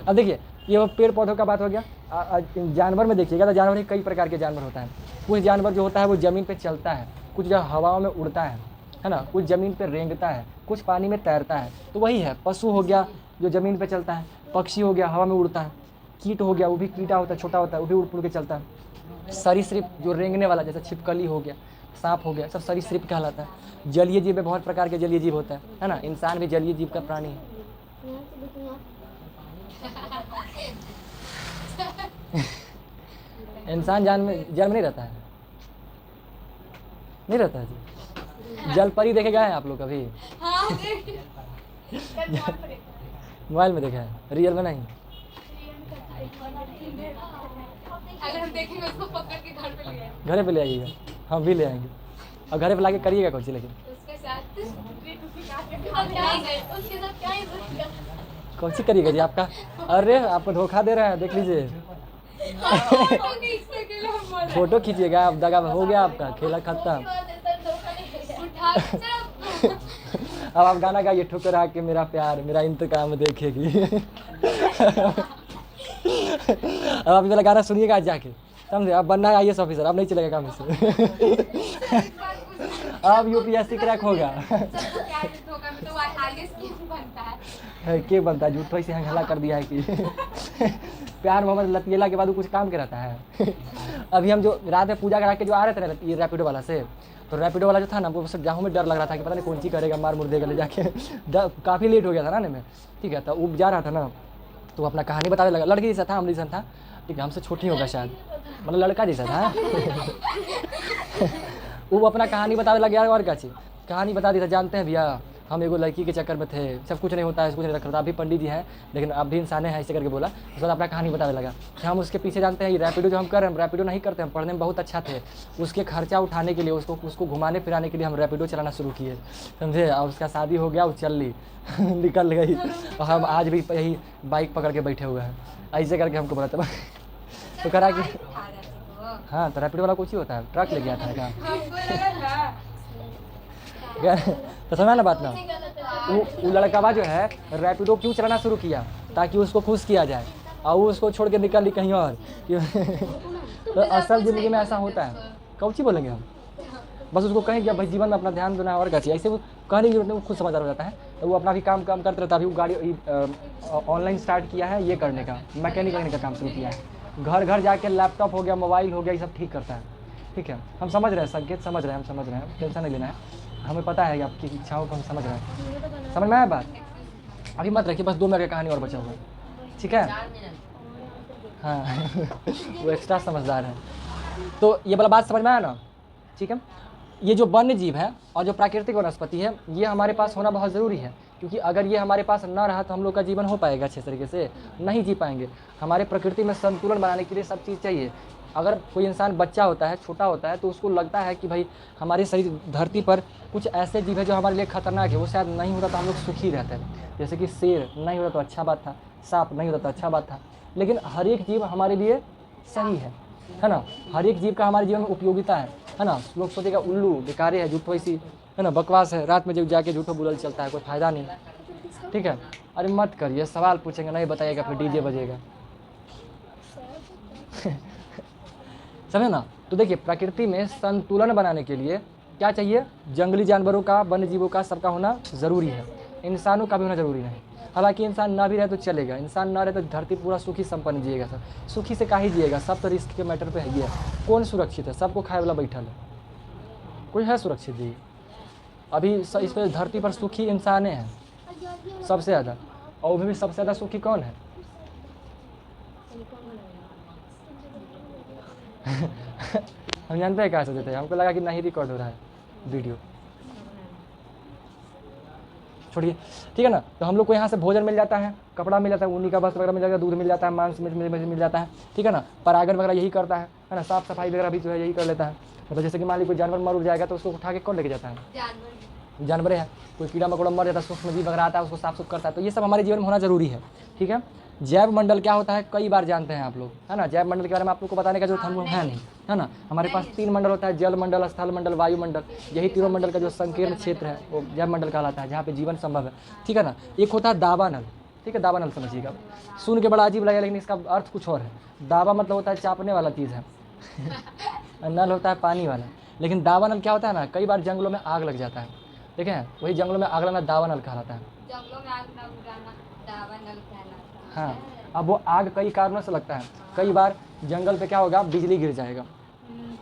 अब देखिए ये वो पेड़ पौधों का बात हो गया। जानवर में देखिएगा तो जानवर ही कई प्रकार के जानवर होता है। कुछ जानवर जो होता है वो ज़मीन पे चलता है, कुछ जो हवाओं में उड़ता है ना, कुछ ज़मीन पे रेंगता है, कुछ पानी में तैरता है। तो वही है, पशु हो गया जो ज़मीन पे चलता है, पक्षी हो गया हवा में उड़ता है, कीट हो गया वो भी कीटा होता है, छोटा होता है, वो भी उड़ उड़ के चलता है। सरीसृप जो रेंगने वाला, जैसे छिपकली हो गया, सांप हो गया, सब सरीसृप कहलाता है। जलीय जीव में बहुत प्रकार के जलीय जीव होता है ना। इंसान भी जलीय जीव का प्राणी है। इंसान जल में नहीं रहता है, नहीं रहता है जी। जल परी देखे गए हैं आप लोग कभी? हाँ देखिए। मोबाइल में देखा है, रियल में नहीं। अगर हम देखेंगे उसको पकड़ के घर पे ले आएंगे। घरे पे ले आइएगा, हम भी ले आएंगे, और घरे पे ला के करिएगा कुछ। लेकिन उसके साथ उसके साथ क्या ही कौन सी करिएगा जी आपका? अरे आपको धोखा दे रहे हैं, देख लीजिए। फोटो खींचिएगा आप, दगा हो गया आपका, खेला खत्म। अब आप गाना गाइए, ठुकरा के मेरा प्यार मेरा इंतकाम देखेगी। अब आप मेरा गाना सुनिएगा आज जाके, समझे? अब बनना है IAS ऑफिसर, अब नहीं चलेगा काम इससे। अब UPSC क्रैक होगा। के बनता है झूठो से हंगला कर दिया है कि प्यार मोहब्बत लतियला के बाद वो कुछ काम के रहता है। अभी हम जो रात में पूजा करा के जो आ रहे थे ना ये रैपिडो वाला से, तो रैपिडो वाला जो था ना वो सब जाहू में डर लग रहा था कि पता नहीं कौन सी करेगा, मार मुर देगा ले जाके। काफ़ी लेट हो गया था ना में, ठीक है। तो वो जा रहा था ना, तो अपना कहानी बताने लगा। लड़की जैसा था, हम जैसा था, ठीक है, हमसे छोटी होगा शायद, मतलब लड़का जैसा था। वो अपना कहानी बताने लग गया। और क्या चीज़ कहानी बता दी था, जानते हैं भैया हम एगो लड़की के चक्कर में थे, सब कुछ नहीं होता है, कुछ नहीं रखा था। अभी पंडित जी हैं लेकिन अब भी इंसान है, ऐसे करके बोला। उसके बाद अपना कहानी बताने लगा कि हम उसके पीछे, जानते हैं ये रैपिडो जो हम कर रहे हैं, रैपिडो नहीं करते, हम पढ़ने में बहुत अच्छा थे, उसके खर्चा उठाने के लिए, उसको घुमाने फिराने के लिए हम रैपिडो चलाना शुरू किए, समझे। और उसका शादी हो गया, वो चल ली निकल गई, और हम आज भी यही बाइक पकड़ के बैठे हुए हैं। ऐसे करके हमको बोला था। तो करा कि हाँ, तो रैपिडो वाला कुछ ही होता है, ट्रक ले गया था क्या? तो समझा ना बात ना। वो लड़का जो है रैपिडो क्यों चलाना शुरू किया? ताकि उसको खुश किया जाए, और वो उसको छोड़ के निकल ली कहीं और। तो असल ज़िंदगी में ऐसा होता है। कौची बोलेंगे हम? बस उसको कहें कि भाई जीवन में अपना ध्यान देना है और क्या चाहिए, ऐसे वो कहने की जरूरत नहीं, वो खुद समझदार हो जाता है। तो वो अपना भी काम करते रहता है। अभी वो गाड़ी ऑनलाइन स्टार्ट किया है, ये करने का, मैकेनिक करने का काम शुरू किया है। घर घर जाके लैपटॉप हो गया, मोबाइल हो गया, ये सब ठीक करता है, ठीक है। हम समझ रहे हैं, संकेत समझ रहे हैं, हम समझ रहे हैं, टेंशन नहीं लेना है। हमें पता है कि आपकी इच्छाओं को हम समझ रहे हैं। समझ में आया बात? अभी मत रखिए, बस 2 मिनट की कहानी और बचा हुआ है, ठीक है। हाँ वो एक्स्ट्रा समझदार है। तो ये वाला बात समझ में आया ना, ठीक है। ये जो वन्य जीव है और जो प्राकृतिक वनस्पति है, ये हमारे पास होना बहुत ज़रूरी है, क्योंकि अगर ये हमारे पास ना रहा तो हम लोग का जीवन हो पाएगा अच्छे तरीके से? नहीं जी पाएंगे। हमारे प्रकृति में संतुलन बनाने के लिए सब चीज़ चाहिए। अगर कोई इंसान बच्चा होता है, छोटा होता है, तो उसको लगता है कि भाई हमारे शरीर धरती पर कुछ ऐसे जीव है जो हमारे लिए खतरनाक है, वो शायद नहीं होता तो हम लोग सुखी रहते हैं। जैसे कि शेर नहीं होता तो अच्छा बात था, सांप नहीं होता तो अच्छा बात था। लेकिन हर एक जीव हमारे लिए सही है ना। हर एक जीव का हमारे जीवन में उपयोगिता है ना। लोग सोचेगा उल्लू बेकारे है, झूठो ऐसी है ना, बकवास है, रात में जब जाके झूठो बुलल चलता है, कोई फ़ायदा नहीं, ठीक है। अरे मत करिए, सवाल पूछेंगे नहीं बताइएगा, फिर डीजे बजेगा। समझे ना। तो देखिए प्रकृति में संतुलन बनाने के लिए क्या चाहिए? जंगली जानवरों का, वन्य जीवों का, सबका होना ज़रूरी है। इंसानों का भी होना ज़रूरी नहीं। हालांकि इंसान ना भी रहे तो चलेगा, इंसान ना रहे तो धरती पूरा सुखी संपन्न जिएगा। सब सुखी से काहे जिएगा? सब तो रिस्क के मैटर पे है ही है। कौन सुरक्षित है? सबको खाए वाला बैठल है, कोई है सुरक्षित जी? अभी इस पर धरती पर सुखी इंसान हैं सबसे ज़्यादा, और भी सबसे ज़्यादा सुखी कौन है? हम जानते हैं क्या सोचे थे, हमको लगा कि नहीं रिकॉर्ड हो रहा है वीडियो। छोड़िए, ठीक है ना। तो हम लोग को यहाँ से भोजन मिल जाता है, कपड़ा मिल जाता है, ऊनी का वस्त्र वगैरह मिल जाता है, दूध मिल जाता है, मांस मिल जाता है, ठीक है ना। परागण वगैरह यही करता है ना, साफ सफाई वगैरह भी जो है यही कर लेता है। मतलब जैसे कि मान लीजिए कोई जानवर मर जाएगा तो उसको उठा के कौन लेके जाता है? जानवर है। कोई कीड़ा मकोड़ा मर जाता है, सूक्ष्म जीव वगैरह आता है, उसको साफ सुफ करता है। तो ये सब हमारे जीवन में होना जरूरी है, ठीक है। जैव मंडल क्या होता है कई बार जानते हैं आप लोग, है ना। जैव मंडल के बारे में आप लोग को बताने का जरूरत हम लोग है नहीं, है ना। हमारे पास 3 मंडल होता है, जल मंडल, स्थल मंडल, वायु मंडल। यही तीनों मंडल का जो संकीर्ण क्षेत्र है वो जैव मंडल कहलाता है, जहाँ पे जीवन संभव है, ठीक है ना। एक होता है दावानल, ठीक है, दावानल समझिएगा। सुन के बड़ा अजीब लगेगा लेकिन इसका अर्थ कुछ और है। दावा मतलब होता है चापने वाला चीज़ है नल होता है पानी वाला। लेकिन दावानल क्या होता है ना, कई बार जंगलों में आग लग जाता है, ठीक है, वही जंगलों में आग लगना दावानल कहलाता है। जंगलों में आग न लगाना दावानल कहलाता है। हाँ, अब वो आग कई कारणों से लगता है। कई बार जंगल पे क्या होगा, बिजली गिर जाएगा,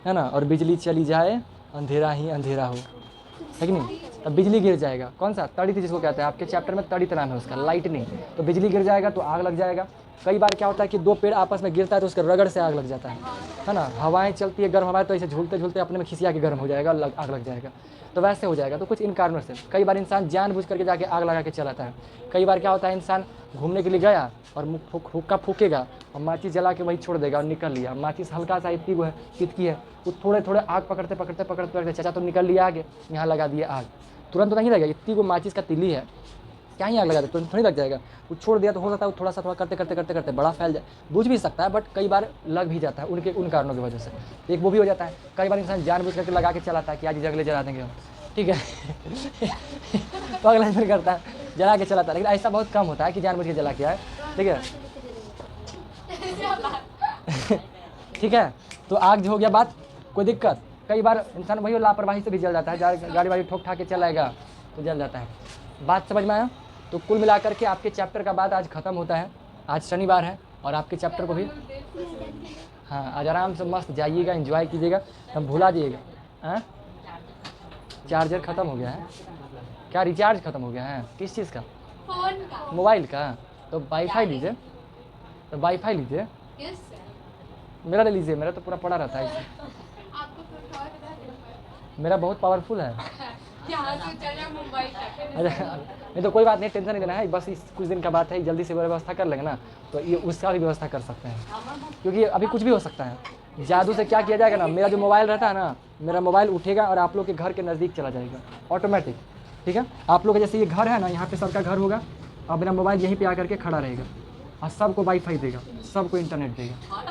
है ना, और बिजली चली जाए अंधेरा ही अंधेरा हो, है कि नहीं। तब बिजली गिर जाएगा, कौन सा तड़ित जिसको कहते हैं, आपके चैप्टर में तड़ित नाम है उसका, लाइटनिंग। तो बिजली गिर जाएगा तो आग लग जाएगा। कई बार क्या होता है कि 2 पेड़ आपस में गिरता है तो उसके रगड़ से आग लग जाता है ना। हवाएं चलती है, गर्म हवाएं, तो ऐसे झूलते झूलते अपने में खिसिया के गर्म हो जाएगा, आग लग जाएगा। तो वैसे हो जाएगा। तो कुछ इन कारणों से कई बार इंसान जानबूझ करके जाके आग लगा के चलाता है। कई बार क्या होता है, इंसान घूमने के लिए गया और हुक्का फूकेगा और माचिस जला के वही छोड़ देगा और निकल लिया। माचिस हल्का सा इतनी वो है, इतकी है, वो थोड़े थोड़े आग पकड़ते चाचा तो निकल लिया आगे, यहाँ लगा दिया आग। तुरंत तो नहीं लगेगा, इतनी वो माचिस का तिल्ली है, क्या ही आग लगा दे, तुरंत थोड़ी लग जाएगा। वो छोड़ दिया तो हो सकता है वो थोड़ा सा करते बड़ा फैल जाए, बुझ भी सकता है, बट कई बार लग भी जाता है उन कारणों की वजह से। एक वो भी हो जाता है। कई बार इंसान जानबूझ करके लगा के चलाता है कि आज जंगले जला देंगे हम, ठीक है तो अगला फिर करता है जला के चलाता है। लेकिन ऐसा बहुत कम होता है कि जानबूझ के जला के आए, ठीक है ठीक है। तो आग जो हो गया बात, कोई दिक्कत। कई बार इंसान वही लापरवाही से भी जल जाता है, गाड़ी वाड़ी ठोक ठाक के चलाएगा तो जल जाता है। बात समझ में आया। तो कुल मिलाकर के आपके चैप्टर का बात आज ख़त्म होता है। आज शनिवार है और आपके चैप्टर को भी हाँ आज आराम से मस्त जाइएगा, एंजॉय कीजिएगा, हम भुला जाइएगा। हाँ, चार्जर ख़त्म हो गया है क्या? रिचार्ज ख़त्म हो गया है? किस चीज़ का? फोन का। मोबाइल का? तो वाईफाई लीजिए, तो वाईफाई लीजिए, यस मेरा ले लीजिए, मेरा तो पूरा पड़ा रहता है इसमें। आपको कुछ और मेरा बहुत पावरफुल है। यहाँ से चले मुंबई तक। अच्छा नहीं तो कोई बात नहीं, टेंशन नहीं लेना है, बस इस कुछ दिन का बात है, जल्दी से व्यवस्था कर लेंगे ना तो ये उसका भी व्यवस्था कर सकते हैं, क्योंकि अभी कुछ भी हो सकता है। जादू से क्या किया जाएगा ना, मेरा जो मोबाइल रहता है ना, मेरा मोबाइल उठेगा और आप लोग के घर के नज़दीक चला जाएगा ऑटोमेटिक, ठीक है। आप लोग जैसे ये घर है ना, यहाँ पे सबका घर होगा और मेरा मोबाइल यहीं पे आकर के खड़ा रहेगा और सबको वाईफाई देगा, सबको इंटरनेट देगा।